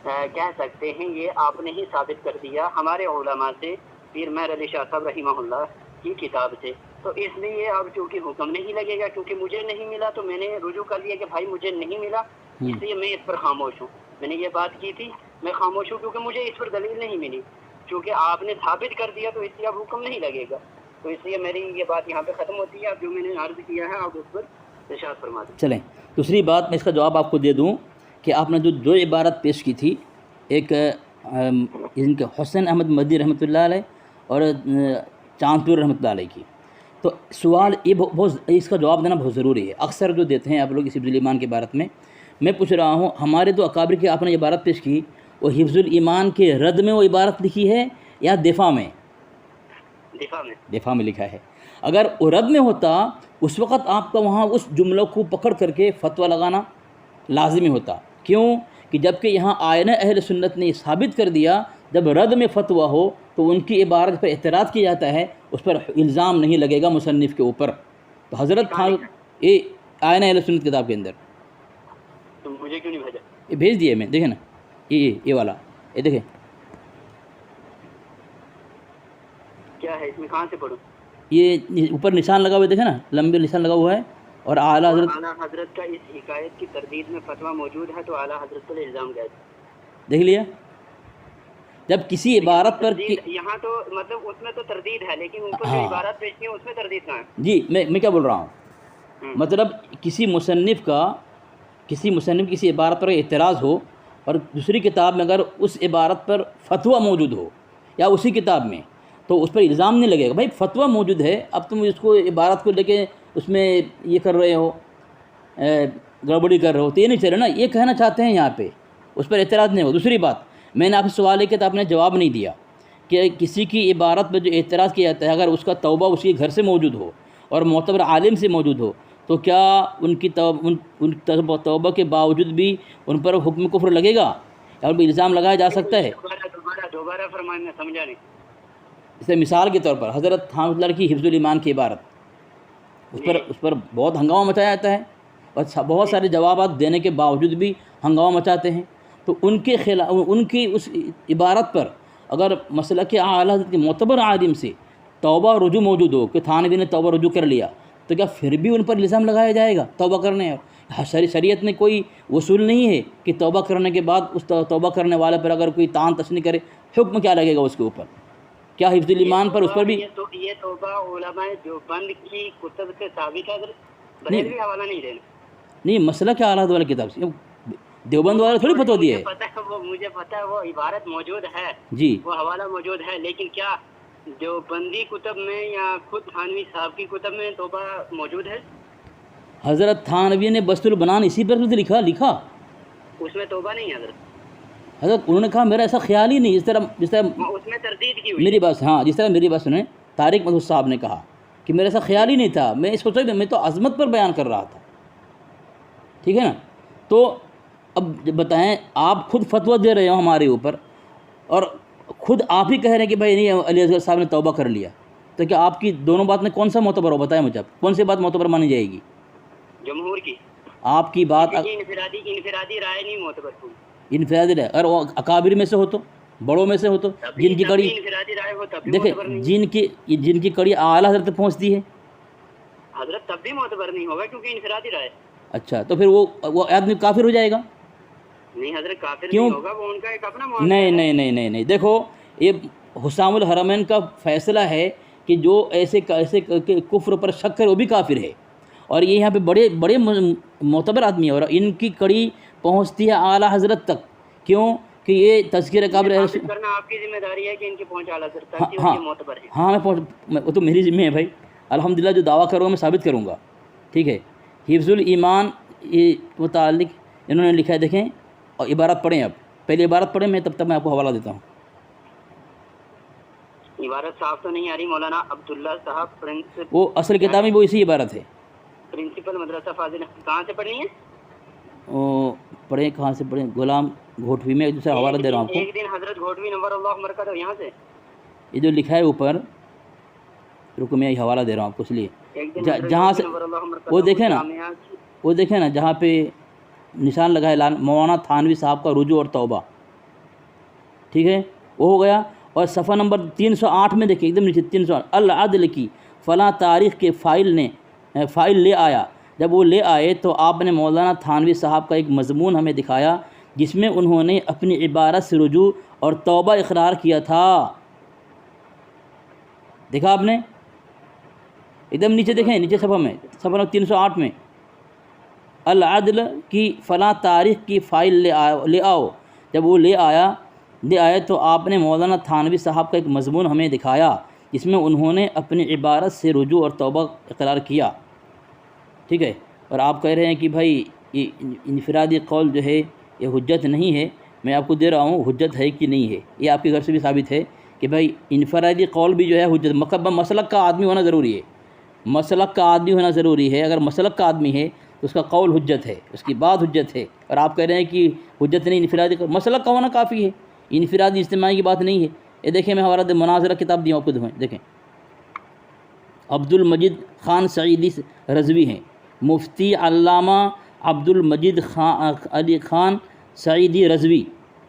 کہہ سکتے ہیں، یہ آپ نے ہی ثابت کر دیا ہمارے علماء سے، پیر مہر علی شاہ صاحب رحمہ اللہ کی کتاب سے۔ تو اس لیے اب چونکہ حکم نہیں لگے گا، کیونکہ مجھے نہیں ملا تو میں نے رجوع کر لیا کہ بھائی مجھے نہیں ملا، اس لیے میں اس پر خاموش ہوں۔ میں نے یہ بات کی تھی، میں خاموش ہوں کیونکہ مجھے اس پر دلیل نہیں ملی، چونکہ آپ نے ثابت کر دیا تو اس لیے اب حکم نہیں لگے گا۔ تو اس لیے میری یہ بات یہاں پہ ختم ہوتی ہے۔ اب جو میں نے عرض کیا ہے آپ اس پر ارشاد فرما دیں۔ چلیں، دوسری بات میں اس کا جواب آپ کو دے دوں کہ آپ نے جو عبارت پیش کی تھی، ایک ان کے حسین احمد مدنی رحمۃ اللہ علیہ اور چاندپور رحمۃ اللہ علیہ کی، تو سوال یہ بہت اس کا جواب دینا بہت ضروری ہے۔ اکثر جو دیتے ہیں آپ لوگ اس حفظ الایمان کی عبارت میں پوچھ رہا ہوں، ہمارے تو اکابر کی آپ نے عبارت پیش کی، وہ حفظ الایمان کے رد میں وہ عبارت لکھی ہے یا دفاع میں؟ دفاع میں لکھا ہے۔ اگر وہ رد میں ہوتا اس وقت آپ کا وہاں اس جملوں کو پکڑ کر کے فتویٰ لگانا لازمی ہوتا۔ کیوں کہ جب کہ یہاں آئین اہل سنت نے ثابت کر دیا جب رد میں فتویٰ ہو تو ان کی عبارت پر اعتراض کیا جاتا ہے، اس پر الزام نہیں لگے گا مصنف کے اوپر۔ تو حضرت خان یہ آئین اہل سنت کتاب کے اندر مجھے کیوں نہیں بھیجا؟ یہ بھیج دیے میں، دیکھیں نا، یہ والا، یہ دیکھیں کیا ہے اس میں، کہاں سے پڑھوں؟ یہ اوپر نشان لگا ہوا ہے، دیکھیں نا، لمبے نشان لگا ہوا ہے، اور اعلیٰ حضرت کا اس حکایت کی تردید میں فتویٰ موجود ہے تو اعلیٰ حضرت پر الزام گیا۔ دیکھ لیا، جب کسی عبارت پر یہاں تو مطلب اس میں تو تردید ہے، لیکن اوپر جو عبارت پیش کی ہے اس میں تردید کہاں ہے؟ جی میں کیا بول رہا ہوں، مطلب کسی مصنف کسی عبارت پر اعتراض ہو اور دوسری کتاب میں اگر اس عبارت پر فتویٰ موجود ہو یا اسی کتاب میں، تو اس پر الزام نہیں لگے گا۔ بھائی فتویٰ موجود ہے، اب تم اس کو عبارت کو لے کے اس میں یہ کر رہے ہو، گڑبڑی کر رہے ہو، تو یہ نہیں چلے نا، یہ کہنا چاہتے ہیں یہاں پہ اس پر اعتراض نہیں ہو۔ دوسری بات، میں نے آپ سے سوال کیا تو آپ نے جواب نہیں دیا کہ کسی کی عبارت پہ جو اعتراض کیا جاتا ہے اگر اس کا توبہ اسی کے گھر سے موجود ہو اور معتبر عالم سے موجود ہو تو کیا ان کی توبہ کے باوجود بھی ان پر حکم کفر لگے گا اور بھی الزام لگایا جا سکتا ہے؟ دوبارہ فرمائیں، میں سمجھا نہیں۔ اس میں مثال کے طور پر حضرت خان اللہ کی حفظ الایمان کی عبارت، اس پر بہت ہنگامہ مچایا جاتا ہے اور بہت سارے جوابات دینے کے باوجود بھی ہنگامہ مچاتے ہیں۔ تو ان کے خلاف، ان کی اس عبارت پر اگر مسلک اعلیٰ حضرت کے معتبر عالم سے توبہ رجوع موجود ہو کہ تھانوی نے توبہ رجوع کر لیا، تو کیا پھر بھی ان پر الزام لگایا جائے گا توبہ کرنے؟ شریعت میں کوئی وصول نہیں ہے کہ توبہ کرنے کے بعد اس توبہ کرنے والے پر اگر کوئی تان تشنیع کرے، حکم کیا لگے گا اس کے اوپر؟ کیا حفظ الایمان پر اس پر بھی یہ توبہ علماء دیوبند کی کتب سے ثابت ہے؟ بریلوی حوالہ نہیں دینا، نہیں، مسئلہ کیا اعلیٰ والی کتاب سے، دیوبند والے تھوڑی فتویٰ دیے ہے۔ مجھے پتہ ہے وہ عبارت موجود ہے جی، وہ حوالہ موجود ہے، لیکن کیا دیوبندی کتب میں یا خود تھانوی صاحب کی کتب میں توبہ موجود ہے؟ حضرت تھانوی نے بسط البنان اسی پر لکھا اس میں توبہ نہیں ہے حضرت انہوں نے کہا میرا ایسا خیال ہی نہیں، جس طرح اس میں تردید کی ہوئی میری بات، ہاں جس طرح میری بات سنیں، طارق مسعود صاحب نے کہا کہ میرا ایسا خیال ہی نہیں تھا، میں اس کو میں تو عظمت پر بیان کر رہا تھا، ٹھیک ہے نا۔ تو اب بتائیں، آپ خود فتویٰ دے رہے ہو ہمارے اوپر اور خود آپ ہی کہہ رہے ہیں کہ بھائی نہیں علی اصغر صاحب نے توبہ کر لیا، تو کیا آپ کی دونوں بات میں کون سا معتبر ہو؟ بتائیں مجھے، کون سی بات معتبر مانی جائے گی؟ جمہور کی آپ کی بات انفرادی رائے نہیں معتبر ہوئی، انفرادی رائے، اگر وہ اکابر میں سے ہو تو، بڑوں میں سے ہو تو، جن کی کڑی دیکھیں جن کی کڑی اعلیٰ حضرت تک پہنچتی ہے حضرت تب بھی معتبر نہیں ہوگا کیونکہ انفرادی رائے۔ اچھا، تو پھر وہ آدمی کافر ہو جائے گا؟ نہیں حضرت، کافر نہیں ہوگا، وہ ان کا ایک اپنا معاملہ ہے۔ نہیں، دیکھو یہ حسام الحرمین کا فیصلہ ہے کہ جو ایسے کفر پر شک کرے وہ بھی کافر ہے، اور یہ یہاں پہ بڑے معتبر آدمی ہے اور ان کی کڑی پہنچتی ہے اعلیٰ حضرت تک۔ کیوں کہ یہ تذکرہ قابل کرنا آپ کی ذمہ داری ہے کہ ان کی پہنچ اعلیٰ حضرت تک، یہ معتبر ہے۔ ہاں، وہ تو میری ذمہ ہے بھائی، الحمدللہ جو دعویٰ کروں میں ثابت کروں گا، ٹھیک ہے۔ حفظ الایمان متعلق انہوں نے لکھا ہے، دیکھیں اور عبارت پڑھیں، اب پہلی عبارت پڑھیں، میں تب تک میں آپ کو حوالہ دیتا ہوں۔ عبارت صاف تو نہیں آ رہی مولانا عبداللہ صاحب وہ اصل کتاب میں وہ اسی عبارت ہے، پرنسپل مدرسہ فاضل، کہاں سے پڑھنی ہے؟ پڑھیں، کہاں سے پڑھیں؟ غلام گھوٹوی میں ایک دوسرا حوالہ دے رہا ہوں آپ کو، ایک دن حضرت گھوٹوی نور اللہ مرکز، یہاں سے یہ جو لکھا ہے اوپر، رکو میں یہ حوالہ دے رہا ہوں آپ کو، اس لیے جہاں سے وہ دیکھیں نا جہاں پہ نشان لگا ہے لال، مولانا تھانوی صاحب کا رجوع اور توبہ، ٹھیک ہے، وہ ہو گیا۔ اور صفحہ نمبر 308 میں دیکھیں، ایک دم نیچے 308، العدل کی فلاں تاریخ کے فائل لے آیا، جب وہ لے آئے تو آپ نے مولانا تھانوی صاحب کا ایک مضمون ہمیں دکھایا جس میں انہوں نے اپنی عبارت سے رجوع اور توبہ اقرار کیا تھا۔ دیکھا آپ نے؟ ایک دم نیچے دیکھیں، نیچے صفحہ میں، صفحہ نمبر 308 میں، العدل کی فلاں تاریخ کی فائل لے آؤ، جب وہ لے آئے تو آپ نے مولانا تھانوی صاحب کا ایک مضمون ہمیں دکھایا جس میں انہوں نے اپنی عبارت سے رجوع اور توبہ اقرار کیا، ٹھیک ہے۔ اور آپ کہہ رہے ہیں کہ بھائی یہ انفرادی قول جو ہے یہ حجت نہیں ہے، میں آپ کو دے رہا ہوں حجت ہے کہ نہیں ہے، یہ آپ کے گھر سے بھی ثابت ہے کہ بھائی انفرادی قول بھی جو ہے حجت، مسلک کا آدمی ہونا ضروری ہے، مسلک کا آدمی ہونا ضروری ہے، اگر مسلک کا آدمی ہے تو اس کا قول حجت ہے، اس کی بات حجت ہے، اور آپ کہہ رہے ہیں کہ حجت نہیں، انفرادی قول، مسلک کا ہونا کافی ہے، انفرادی اجتماعی کی بات نہیں ہے۔ یہ دیکھیں، میں حوالہ مناظرہ کتاب دیا آپ کو، دیکھیں، عبد المجید خان سعیدی رضوی ہیں، مفتی علامہ عبد المجید علی خان سعیدی رضوی،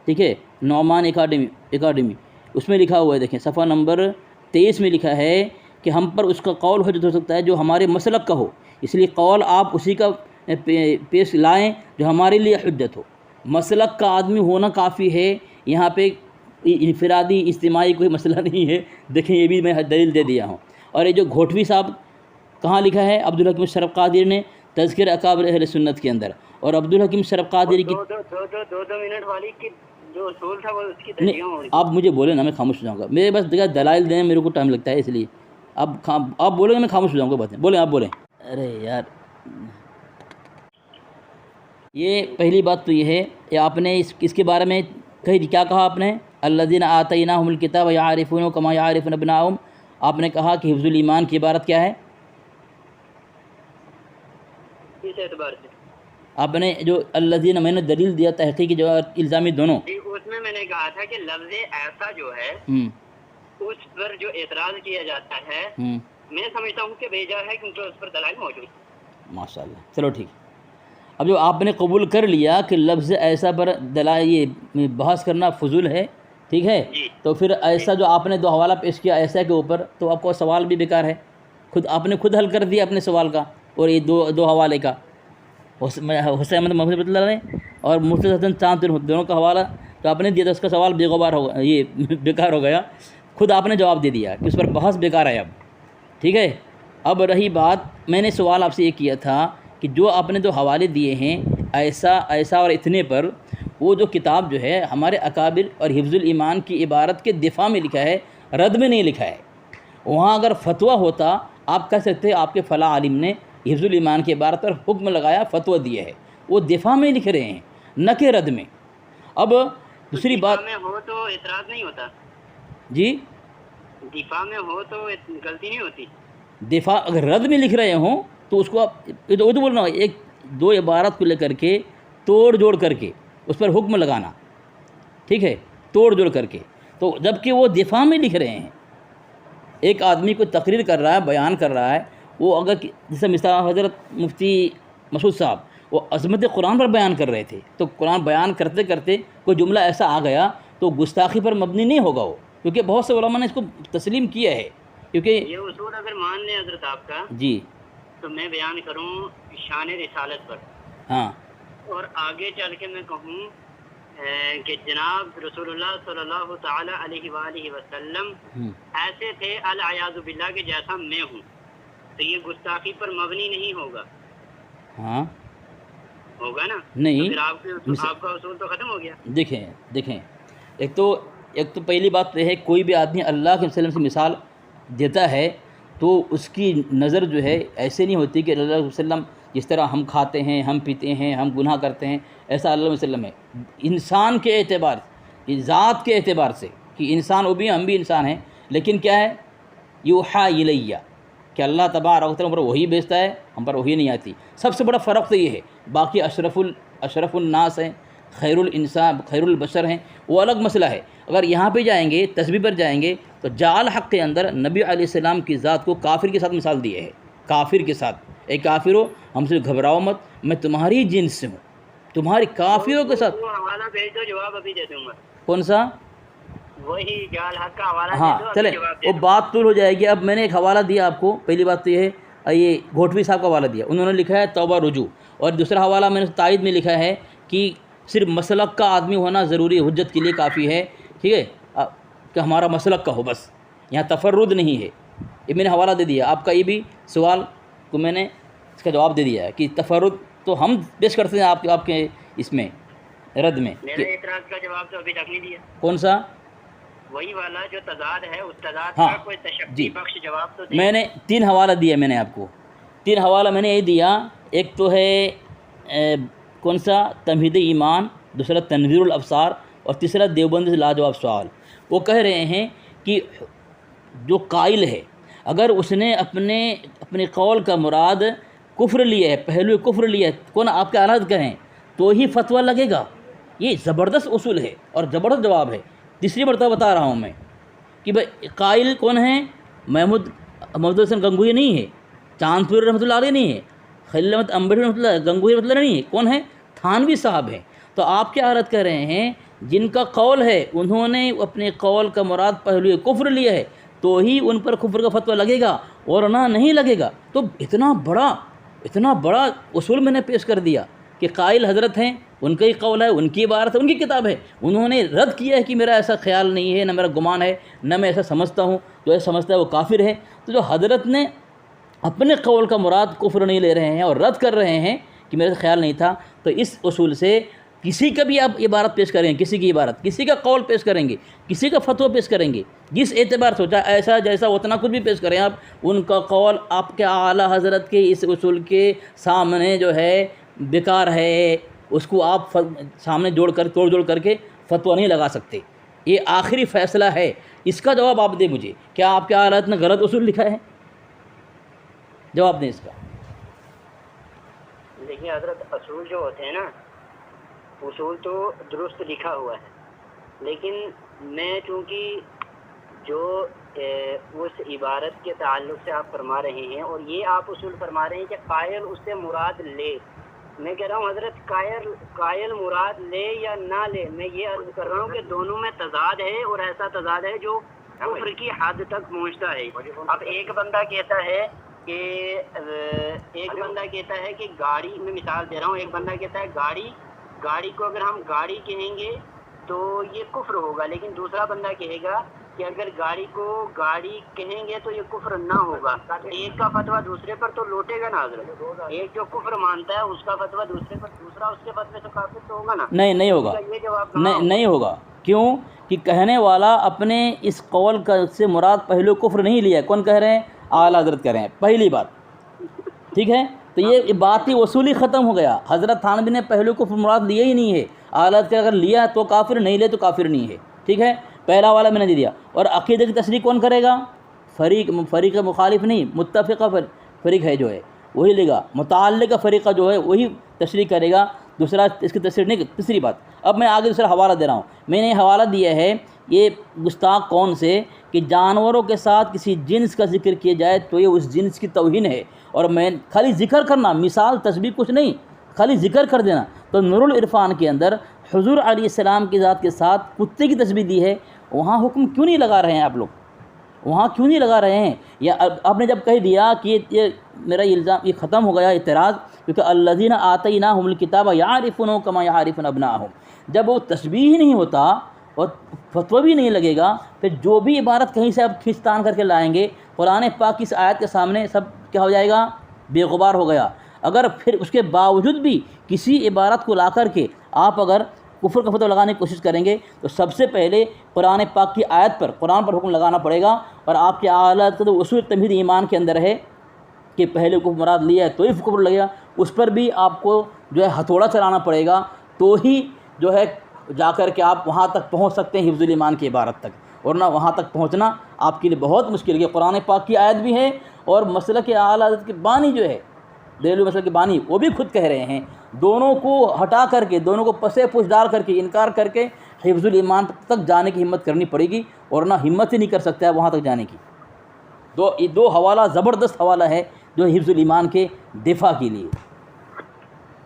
ٹھیک ہے، نعمان اکیڈمی، اس میں لکھا ہوا ہے، دیکھیں صفحہ نمبر 23 میں لکھا ہے کہ ہم پر اس کا قول حجت ہو سکتا ہے جو ہمارے مسلک کا ہو، اس لیے قول آپ اسی کا پیش لائیں جو ہمارے لیے حجت ہو، مسلک کا آدمی ہونا کافی ہے، یہاں پہ انفرادی اجتماعی کوئی مسئلہ نہیں ہے، دیکھیں یہ بھی میں دلیل دے دیا ہوں۔ اور یہ جو گھوٹوی صاحب کہاں لکھا ہے، عبدالحکیم شرف قادری نے تذکر اکابر اہل سنت کے اندر، اور عبدالحکیم شرف قادری کی دو منٹ والی کی جو اصول تھا وہ اس کی نہیں، آپ مجھے بولیں نا، میں خاموش ہو جاؤں گا، میرے بس دیکھا دلائل دینے میرے کو ٹائم لگتا ہے، اس لیے آپ بولیں گے میں خاموش ہو جاؤں گا، باتیں بولیں، آپ بولیں۔ ارے یار، یہ پہلی بات تو یہ ہے کہ آپ نے اس کے بارے میں کیا کہا آپ نے، الذین آتیناہم الکتاب یعرفونہ کما یعرفون ابناءہم، آپ نے کہا کہ حفظ الایمان کی عبارت کیا ہے؟ اس اعتبار سے آپ نے جو الذین، میں نے دلیل دیا تحقیقی جو الزامی دونوں، اس میں نے کہا تھا کہ لفظ ایسا جو ہے اس پر جو اعتراض کیا جاتا ہے میں سمجھتا ہوں کہ بھیجا ہے کیونکہ اس پر دلائل موجود۔ ماشاء اللہ، چلو ٹھیک۔ اب جو آپ نے قبول کر لیا کہ لفظ ایسا پر دلائل، یہ بحث کرنا فضول ہے، ٹھیک ہے، تو پھر ایسا جو آپ نے دو حوالہ پیش کیا ایسا کے اوپر، تو آپ کو سوال بھی بیکار ہے، آپ نے خود حل کر دیا اپنے سوال کا، اور یہ دو حوالے کا، حسین احمد محمد رحمۃ اللہ علیہ اور مرتضی حسن چاند دونوں کا حوالہ تو آپ نے دیا، تو اس کا سوال بےغبار ہو گیا، یہ بیکار ہو گیا، خود آپ نے جواب دے دیا کہ اس پر بحث بیکار ہے اب، ٹھیک ہے۔ اب رہی بات، میں نے سوال آپ سے یہ کیا تھا کہ جو آپ نے دو حوالے دیے ہیں ایسا اور اتنے پر، وہ جو کتاب جو ہے ہمارے اکابر اور حفظ الایمان کی عبارت کے دفاع میں لکھا ہے، رد میں نہیں لکھا ہے، وہاں اگر فتویٰ ہوتا آپ کہہ سکتے آپ کے فلاں عالم نے حفظ الایمان کی عبارت پر حکم لگایا، فتویٰ دیا ہے، وہ دفاع میں لکھ رہے ہیں نہ کہ رد میں۔ اب دوسری بات، دفاع میں ہو تو اعتراض نہیں ہوتا، جی دفاع میں ہو تو غلطی نہیں ہوتی، دفاع اگر رد میں لکھ رہے ہوں تو اس کو آپ تو بولنا، ایک دو عبارت کو لے کر کے توڑ جوڑ کر کے اس پر حکم لگانا، ٹھیک ہے، توڑ جوڑ کر کے، تو جب کہ وہ دفاع میں لکھ رہے ہیں، ایک آدمی کو تقریر کر رہا ہے، بیان کر رہا ہے، وہ اگر جیسے مثال حضرت مفتی مسعود صاحب وہ عظمت قرآن پر بیان کر رہے تھے، تو قرآن بیان کرتے کرتے کوئی جملہ ایسا آ گیا تو گستاخی پر مبنی نہیں ہوگا وہ، کیونکہ بہت سے علماء نے اس کو تسلیم کیا ہے، کیونکہ یہ اصول اگر مان لیں حضرت آپ کا، جی، تو میں بیان کروں شان رسالت پر، ہاں، اور آگے چل کے میں کہوں کہ جناب رسول اللہ صلی اللہ تعالی علیہ وآلہ وسلم ایسے تھے العیاذ باللہ کے جیسا میں ہوں، تو یہ گستاخی پر مبنی نہیں ہوگا، ہاں ہوگا نا؟ نہیں، پھر آپ کا اصول تو ختم ہو گیا۔ دیکھیں ایک تو پہلی بات تو یہ ہے، کوئی بھی آدمی اللہ کے وسلم سے مثال دیتا ہے تو اس کی نظر جو ہے ایسے نہیں ہوتی کہ اللہ علیہ وسلم جس طرح ہم کھاتے ہیں، ہم پیتے ہیں، ہم گناہ کرتے ہیں، ایسا اللہ علیہ وسلم ہے انسان کے اعتبار سے، ذات کے اعتبار سے، کہ انسان وہ بھی ہم بھی انسان ہیں، لیکن کیا ہے یوحا الیہ، کہ اللہ تبارک و تعالیٰ پر وہی بھیجتا ہے، ہم پر وہی نہیں آتی۔ سب سے بڑا فرق تو یہ ہے، باقی اشرف الناس ہیں، خیر الانسان، خیر البشر ہیں، وہ الگ مسئلہ ہے۔ اگر یہاں پہ جائیں گے، تسبیح پر جائیں گے، تو جعل حق کے اندر نبی علیہ السلام کی ذات کو کافر کے ساتھ مثال دی ہے، کافر کے ساتھ، اے کافرو ہم سے گھبراؤ مت، میں تمہاری جنس سے ہوں، تمہاری کافروں کے ساتھ۔ وہ حوالہ بھیج دو، جواب ابھی دے دوں گا۔ کون سا؟ وہی جعل حق کا حوالہ ہاں دے دو، چلیں، ابھی جواب دے وہ دو۔ بات طول ہو جائے گی۔ اب میں نے ایک حوالہ دیا آپ کو، پہلی بات تو یہ ہے، یہ گھوٹوی صاحب کا حوالہ دیا، انہوں نے لکھا ہے توبہ رجوع، اور دوسرا حوالہ میں نے تائید میں لکھا ہے کہ صرف مسلک کا آدمی ہونا ضروری ہے، حجت کے لیے کافی ہے، ٹھیک ہے، کہ ہمارا مسلک کا ہو بس، یہاں تفرد نہیں ہے۔ یہ میں نے حوالہ دے دیا، آپ کا یہ بھی سوال کو میں نے اس کا جواب دے دیا ہے کہ تفرد تو ہم پیش کرتے ہیں آپ کے اس میں رد میں۔ میرے اعتراض کا جواب تو ابھی تک نہیں دیا۔ کون سا؟ وہی والا جو تضاد ہے، اس تضاد ہاں کا کوئی تشبیہ جی، بخش جواب تو دیں۔ میں نے 3 حوالہ دیا، میں نے آپ کو 3 حوالہ میں نے یہ دیا، ایک تو ہے کون سا تمہید ایمان، دوسرا تنویر الابصار، اور تیسرا دیوبند سے لاجواب سوال۔ وہ کہہ رہے ہیں کہ جو قائل ہے اگر اس نے اپنے قول کا مراد کفر لیا ہے، پہلو کفر لیا ہے، کون آپ کے آلات کہیں تو ہی فتویٰ لگے گا۔ یہ زبردست اصول ہے اور زبردست جواب ہے، تیسری مرتبہ بتا رہا ہوں میں کہ بھائی قائل کون ہیں؟ محمد حسن گنگوئی نہیں ہے، چاند پور رحمۃ اللہ علیہ نہیں ہے، خلیل احمد امبری رحمۃ اللہ گنگوئی رحمۃ اللہ نہیں ہے، کون ہے؟ تھانوی صاحب ہیں۔ تو آپ کیا عرض کر رہے ہیں؟ جن کا قول ہے انہوں نے اپنے قول کا مراد پہلو کفر لیا ہے تو ہی ان پر کفر کا فتویٰ لگے گا، ورنہ نہیں لگے گا۔ تو اتنا بڑا اصول میں نے پیش کر دیا کہ قائل حضرت ہیں، ان کا ہی قول ہے، ان کی عبارت ہے، ان کی کتاب ہے، انہوں نے رد کیا ہے کہ میرا ایسا خیال نہیں ہے، نہ میرا گمان ہے، نہ میں ایسا سمجھتا ہوں، جو ایسا سمجھتا ہے وہ کافر ہے۔ تو جو حضرت نے اپنے قول کا مراد کفر نہیں لے رہے ہیں اور رد کر رہے ہیں کہ میرا خیال نہیں تھا، تو اس اصول سے کسی کا بھی آپ عبارت پیش کریں گے، کسی کی عبارت، کسی کا قول پیش کریں گے، کسی کا فتویٰ پیش کریں گے، جس اعتبار سے ہوتا ہے ایسا جیسا اتنا کچھ بھی پیش کریں آپ، ان کا قول آپ کے اعلیٰ حضرت کے اس اصول کے سامنے جو ہے بیکار ہے، اس کو آپ سامنے توڑ جوڑ کر کے فتویٰ نہیں لگا سکتے۔ یہ آخری فیصلہ ہے، اس کا جواب آپ دیں مجھے، کیا آپ کے اعلیٰ حضرت نے غلط اصول لکھا ہے؟ جواب دیں اس کا۔ دیکھیے حضرت، اصول جو ہوتے ہیں نا، اصول تو درست لکھا ہوا ہے، لیکن میں چونکہ جو اس عبارت کے تعلق سے آپ فرما رہے ہیں، اور یہ آپ اصول فرما رہے ہیں کہ قائل اس سے مراد لے، میں کہہ رہا ہوں حضرت قائل مراد لے یا نہ لے، میں یہ عرض کر رہا ہوں کہ دونوں میں تضاد ہے، اور ایسا تضاد ہے جو کفر کی حد تک پہنچتا ہے۔ اب ایک بندہ کہتا ہے کہ گاڑی، میں مثال دے رہا ہوں، ایک بندہ کہتا ہے گاڑی کو اگر ہم گاڑی کہیں گے تو یہ کفر ہوگا، لیکن دوسرا بندہ کہے گا کہ اگر گاڑی کو گاڑی کہیں گے تو یہ کفر نہ ہوگا۔ ایک کا فتویٰ دوسرے پر تو لوٹے گا نا حضرت، ایک جو کفر مانتا ہے اس کا فتویٰ دوسرے پر، دوسرا اس کے فتوے سے کافر تو ہوگا نا؟ نہیں ہوگا، یہ جواب نہیں ہوگا۔ کیوں کہ کہنے والا اپنے اس قول کا سے مراد پہلو کفر نہیں لیا ہے، کون کہہ رہے ہیں؟ اعلیٰ حضرت کہہ رہے ہیں، پہلی بات، ٹھیک ہے؟ تو یہ بات ہی اصولی ختم ہو گیا۔ حضرت تھانوی نے پہلو کفر مراد لیا ہی نہیں ہے، اعلیٰ حضرت اگر لیا تو کافر، نہیں لے تو کافر نہیں ہے، ٹھیک ہے؟ پہلا والا میں نے دے دیا۔ اور عقیدہ کی تصریح کون کرے گا؟ فریق مخالف نہیں، متفقہ فریق ہے جو ہے وہی لے گا، متعلقہ فریقہ جو ہے وہی تشریح کرے گا، دوسرا اس کی تشریح نہیں۔ تیسری بات، اب میں آگے دوسرا حوالہ دے رہا ہوں، میں نے حوالہ دیا ہے یہ گستاخ کون سے کہ جانوروں کے ساتھ کسی جنس کا ذکر کیا جائے تو یہ اس جنس کی توہین ہے، اور میں خالی ذکر کرنا، مثال تشبیہ کچھ نہیں، خالی ذکر کر دینا۔ تو نور العرفان کے اندر حضور علیہ السلام کی ذات کے ساتھ کتے کی تشبیہ دی ہے، وہاں حکم کیوں نہیں لگا رہے ہیں آپ لوگ؟ وہاں کیوں نہیں لگا رہے ہیں؟ یا آپ نے جب کہہ دیا کہ یہ میرا الزام یہ ختم ہو گیا اعتراض، کیونکہ الذین آتیناہم الکتاب یعرفونہ کما یعرفون ابناءہم، جب وہ تشبیہ ہی نہیں ہوتا اور فتویٰ بھی نہیں لگے گا، پھر جو بھی عبارت کہیں سے آپ کھینچتان کر کے لائیں گے قرآن پاک کی اس آیت کے سامنے سب کیا ہو جائے گا؟ بے غبار ہو گیا۔ اگر پھر اس کے باوجود بھی کسی عبارت کو لا کر کے آپ اگر کفر کا فتویٰ لگانے کی کوشش کریں گے تو سب سے پہلے قرآن پاک کی آیت پر، قرآن پر حکم لگانا پڑے گا، اور آپ کے اعلیٰ کا تو اصول تمہید ایمان کے اندر ہے کہ پہلے کفر مراد لیا ہے تو ہی کفر لگے گا، اس پر بھی آپ کو جو ہے ہتھوڑا چلانا پڑے گا، تو ہی جو ہے جا کر کے آپ وہاں تک پہنچ سکتے ہیں حفظ الایمان کی عبارت تک، ورنہ وہاں تک پہنچنا آپ کے لیے بہت مشکل ہے۔ قرآن پاک کی آیت بھی ہے، اور مسلک اعلیٰ حضرت کے بانی جو ہے دہلوی مسلک کے بانی، وہ بھی خود کہہ رہے ہیں، دونوں کو ہٹا کر کے، دونوں کو پسے پوچھ ڈال کر کے، انکار کر کے حفظ الایمان تک جانے کی ہمت کرنی پڑے گی، ورنہ ہمت ہی نہیں کر سکتا ہے وہاں تک جانے کی۔ دو حوالہ زبردست حوالہ ہے جو حفظ الایمان کے دفاع کے لیے۔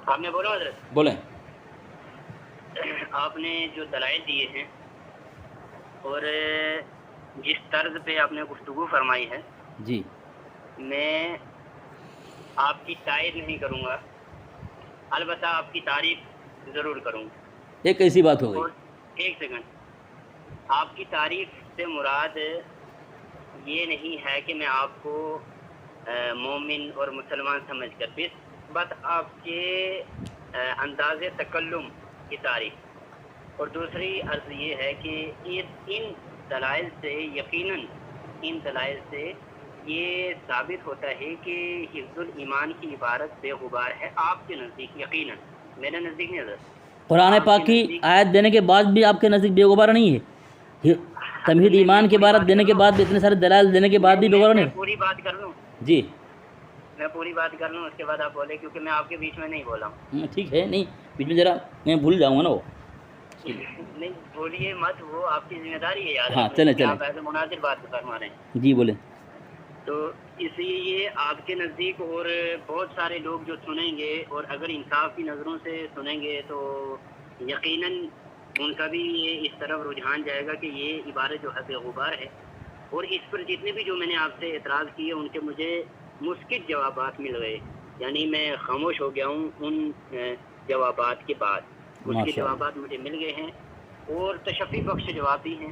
آپ نے بولا حضرت، بولیں۔ آپ نے جو دلائل دیے ہیں اور جس طرز پہ آپ نے گفتگو فرمائی ہے، جی، میں آپ کی تائید نہیں کروں گا، البتہ آپ کی تعریف ضرور کروں گا۔ ایک ایسی بات ہو گئی۔ اور ایک سیکنڈ، آپ کی تعریف سے مراد یہ نہیں ہے کہ میں آپ کو مومن اور مسلمان سمجھ کر، بس آپ کے انداز تکلم کی تعریف، اور دوسری عرض یہ ہے کہ ان دلائل سے یقیناً ان دلائل سے یہ ثابت ہوتا ہے کہ حفظ الایمان کی عبارت بے غبار ہے آپ کے نزدیک، یقیناً، میرے نزدیک نہیں حضرت۔ قرآن پاک کی آیت دینے کے بعد بھی آپ کے نزدیک بے غبار نہیں ہے؟ تمہید ایمان کی عبارت دینے کے بعد بھی، اتنے سارے دلائل دینے کے بعد بھی بے غبار نہیں؟ پوری بات کر لوں؟ جی، میں پوری بات کر لوں، اس کے بعد آپ بولے، کیونکہ میں آپ کے بیچ میں نہیں بولا ہوں۔ ٹھیک ہے، نہیں بیچ میں ذرا میں بھول جاؤں گا نا وہ۔ نہیں بولیے مت، وہ آپ کی ذمہ داری ہے یار۔ ہاں چلیں آپ ایسے مناظر بات فرما رہے ہیں۔ جی بولیں۔ تو اس لیے یہ آپ کے نزدیک، اور بہت سارے لوگ جو سنیں گے اور اگر انصاف کی نظروں سے سنیں گے تو یقیناً ان کا بھی یہ اس طرف رجحان جائے گا کہ یہ عبارت جو ہے بے غبار ہے، اور اس پر جتنے بھی جو میں نے آپ سے اعتراض کیے ان کے مجھے مسکت جوابات مل گئے، یعنی میں خاموش ہو گیا ہوں ان جوابات کے بعد، اس کے جوابات مجھے مل گئے ہیں، اور تشفی بخش جواب بھی ہیں۔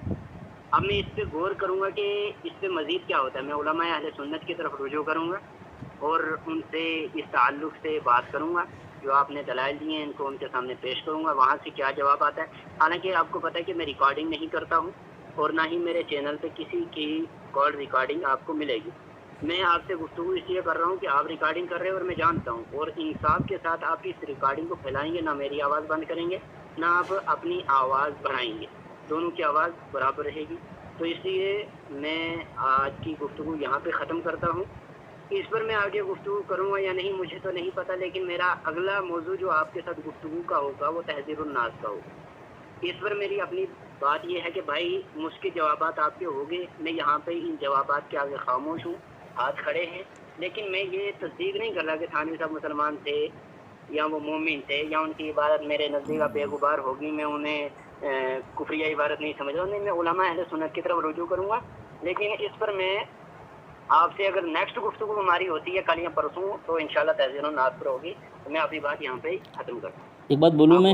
اب میں اس پہ غور کروں گا کہ اس پہ مزید کیا ہوتا ہے، میں علماء اہل سنت کی طرف رجوع کروں گا اور ان سے اس تعلق سے بات کروں گا، جو آپ نے دلائل دیے ہیں ان کو ان کے سامنے پیش کروں گا، وہاں سے کیا جواب آتا ہے۔ حالانکہ آپ کو پتہ ہے کہ میں ریکارڈنگ نہیں کرتا ہوں، اور نہ ہی میرے چینل پہ کسی کی کال ریکارڈنگ آپ کو ملے گی۔ میں آپ سے گفتگو اس لیے کر رہا ہوں کہ آپ ریکارڈنگ کر رہے ہیں اور میں جانتا ہوں، اور انصاف کے ساتھ آپ اس ریکارڈنگ کو پھیلائیں گے، نہ میری آواز بند کریں گے نہ آپ اپنی آواز بڑھائیں گے، دونوں کی آواز برابر رہے گی۔ تو اس لیے میں آج کی گفتگو یہاں پہ ختم کرتا ہوں۔ اس پر میں آگے گفتگو کروں گا یا نہیں مجھے تو نہیں پتہ، لیکن میرا اگلا موضوع جو آپ کے ساتھ گفتگو کا ہوگا وہ تحذیر الناس کا ہوگا۔ اس پر میری اپنی بات یہ ہے کہ بھائی مشکل جوابات آپ کے ہوگے، میں یہاں پہ ان جوابات کے آگے خاموش ہوں، ہاتھ کھڑے ہیں، لیکن میں یہ تصدیق نہیں کر رہا کہ تھانوی صاحب مسلمان تھے یا وہ مومن تھے یا ان کی عبادت میرے نزدیک بے غبار ہوگی، میں انہیں کفریہ عبادت نہیں سمجھ رہا ہوں۔ نہیں، میں علماء اہل سنت کی طرف رجوع کروں گا، لیکن اس پر میں آپ سے اگر نیکسٹ گفتگو ہماری ہوتی ہے کل یا پرسوں تو انشاءاللہ تحذیر الناس پر ہوگی، تو میں اپنی بات یہاں پہ ختم کرتا ہوں۔ ایک بات بولوں میں،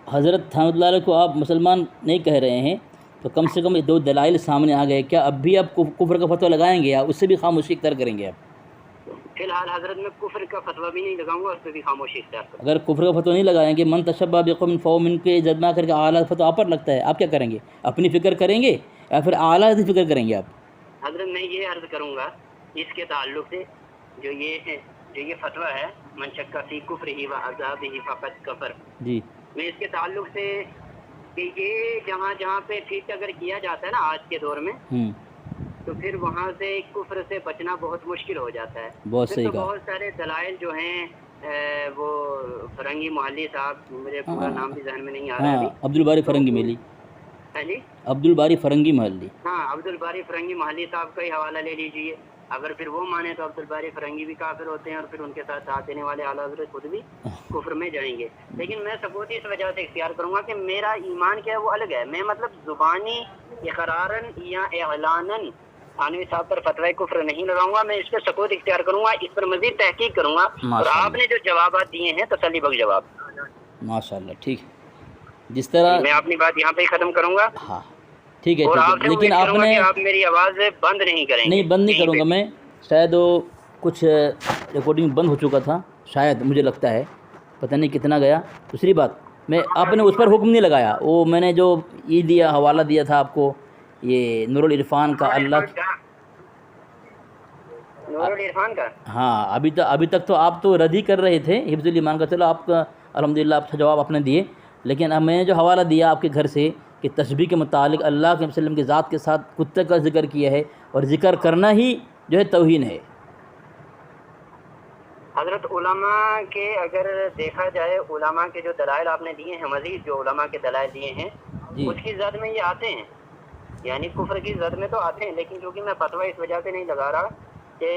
حضرت تھانوی اللہ علیہ کو آپ مسلمان نہیں کہہ رہے ہیں تو کم سے کم 2 دلائل سامنے آ گئے، کیا اب بھی آپ کفر کا فتویٰ لگائیں گے یا اس سے بھی خاموشی اختیار کریں گے آپ؟ فی الحال حضرت میں کفر کا فتویٰ بھی نہیں لگاؤں گا، اس پہ بھی خاموشی اختیار کروں گا۔ اگر کفر کا فتویٰ نہیں لگائیں گے، من تشبہ بقوم فہو منہ کے جدما کر کے اعلیٰ فتویٰ آپ پر لگتا ہے، آپ کیا کریں گے؟ اپنی فکر کریں گے یا پھر اعلیٰ کی فکر کریں گے آپ؟ حضرت میں یہ عرض کروں گا اس کے تعلق سے، جو یہ فتویٰ ہے من شک فی کفرہ و عذابہ فقد کفر، جی، میں اس کے تعلق سے کہ یہ جہاں پہ فٹ اگر کیا جاتا ہے نا آج کے دور میں، تو پھر وہاں سے کفر سے بچنا بہت مشکل ہو جاتا ہے۔ بہت صحیح کہا۔ بہت سارے دلائل جو ہیں وہ فرنگی محلی صاحب، مجھے پورا نام بھی ذہن میں نہیں آ رہا ہے، عبدالباری فرنگی محلی، جی عبدالباری فرنگی محلی، ہاں عبدالباری فرنگی محلی صاحب کا ہی حوالہ لے لیجئے، اگر پھر وہ مانے تو عبدالباری فرنگی بھی کافر ہوتے ہیں، اور پھر ان کے ساتھ ساتھ دینے والے اعلیٰ حضرت خود بھی کفر میں جائیں گے۔ لیکن میں ثبوت اس وجہ سے اختیار کروں گا کہ میرا ایمان کیا ہے وہ الگ ہے، میں مطلب زبانی اقرارن یا اعلانن تھانوی صاحب پر فتوی کفر نہیں لگاؤں گا، میں اس پہ ثبوت اختیار کروں گا، اس پر مزید تحقیق کروں گا، اور آپ نے جو جوابات دیے ہیں تسلی بخش جواب۔ ماشاءاللہ، ٹھیک ہے، جس طرح میں اپنی بات یہاں پہ ہی ختم کروں گا۔ ہاں ٹھیک ہے، اور ٹھیک آپ ہے، لیکن آپ نے آپ میری آواز بند نہیں کریں گے؟ نہیں، بند نہیں کروں گا میں، شاید وہ کچھ ریکارڈنگ بند ہو چکا تھا شاید، مجھے لگتا ہے، پتہ نہیں کتنا گیا۔ دوسری بات، میں آپ نے اس پر حکم نہیں لگایا، وہ میں نے جو یہ دیا حوالہ دیا تھا آپ کو، یہ نور العرفان کا، اللہ نور العرفان کا، ہاں ابھی تک تو آپ تو رد ہی کر رہے تھے حفظ الایمان کا، چلو آپ کا الحمدللہ اچھا جواب آپ نے دیے، لیکن اب میں نے جو حوالہ دیا آپ کے گھر سے کہ تسبیح کے متعلق اللہ کے وسلم کی ذات کے ساتھ کتے کا ذکر کیا ہے، اور ذکر کرنا ہی جو ہے توہین ہے۔ حضرت علماء کے اگر دیکھا جائے، علماء کے جو دلائل آپ نے دیے ہیں، مزید جو علماء کے دلائل دیے ہیں اس کی زد میں یہ آتے ہیں، یعنی کفر کی زد میں تو آتے ہیں، لیکن کیونکہ میں فتویٰ اس وجہ سے نہیں لگا رہا کہ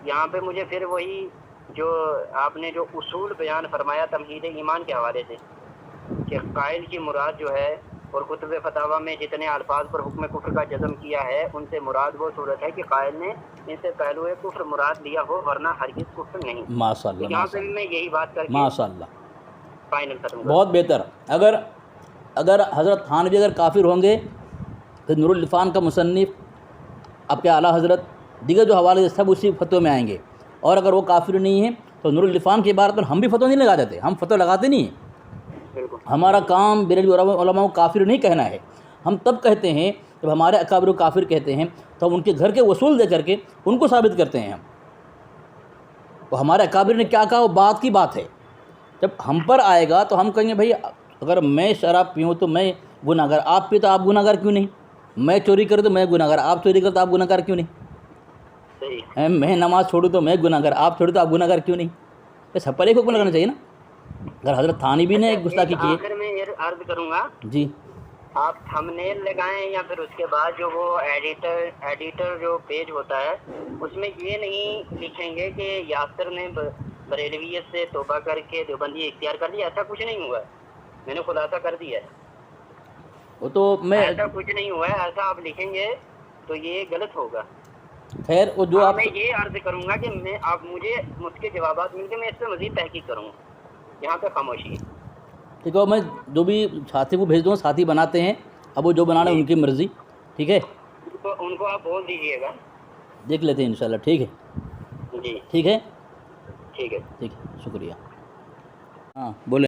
یہاں پہ مجھے پھر وہی جو آپ نے جو اصول بیان فرمایا تمہید ایمان کے حوالے سے کہ قائل کی مراد جو ہے، اور کتب فتاویٰ میں جتنے الفاظ پر حکم کفر کا جزم کیا ہے ان سے مراد وہ صورت ہے کہ قائل نے ان سے پہلو کفر مراد لیا ہو، ورنہ ہرگز کفر نہیں۔ ماشاء اللہ، یہاں پہ میں یہی بات کر کے ماشاء اللہ، فائنل ختم کروں۔ بہت بہتر۔ اگر حضرت تھانوی اگر کافر ہوں گے تو نور العرفان کا مصنف، آپ کے اعلیٰ حضرت، دیگر جو حوالے سب اسی فتوے میں آئیں گے، اور اگر وہ کافر نہیں ہیں تو نور العرفان کی عبارت پر ہم بھی فتویٰ نہیں لگا دیتے، ہم فتویٰ لگاتے نہیں ہیں۔ ہمارا کام بریلوی علماء کو کافر نہیں کہنا ہے، ہم تب کہتے ہیں جب ہمارے اکابر کافر کہتے ہیں تو ہم ان کے گھر کے اصول دے کر کے ان کو ثابت کرتے ہیں۔ ہم وہ ہمارے اکابر نے کیا کہا وہ بات کی بات ہے، جب ہم پر آئے گا تو ہم کہیں گے بھائی اگر میں شراب پیوں تو میں گناہ گار، آپ پی تو آپ گناہ گار کیوں نہیں؟ میں چوری کروں تو میں گناہ گار، آپ چوری کرو تو آپ گناہ گار کیوں نہیں؟ میں نماز چھوڑوں تو میں گناہ گار، آپ چھوڑو تو آپ گناہ گار کیوں نہیں؟ بس پر ایک حکم لگانا چاہیے نا۔ اگر حضرت تھانوی نے گستاخی کی، آخر میں یہ عرض کروں گا، جی آپ تھمبنیل لگائیں یا پھر اس کے بعد جو وہ ایڈیٹر جو پیج ہوتا ہے اس میں یہ نہیں لکھیں گے کہ یاسر نے بریلویت سے توبہ کر کے دیوبندی اختیار کر لیا، ایسا کچھ نہیں ہوا ہے، میں نے خلاصہ کر دیا ہے، وہ تو میں ایسا کچھ نہیں ہوا ہے، ایسا آپ لکھیں گے تو یہ غلط ہوگا۔ خیر وہ جو آپ میں یہ عرض کروں گا کہ آپ مجھے مجھ کے جوابات مل کے میں اس پہ مزید تحقیق کروں گا، یہاں پہ خاموشی ہے۔ ٹھیک ہے، میں جو بھی ساتھی کو بھیج دوں، ساتھی بناتے ہیں، اب وہ جو بنانا ہے ان کی مرضی، ٹھیک ہے، ان کو آپ بول دیجئے گا، دیکھ لیتے ہیں انشاءاللہ، ٹھیک ہے، جی ٹھیک ہے، ٹھیک ہے، ٹھیک ہے، شکریہ۔ ہاں بولیں۔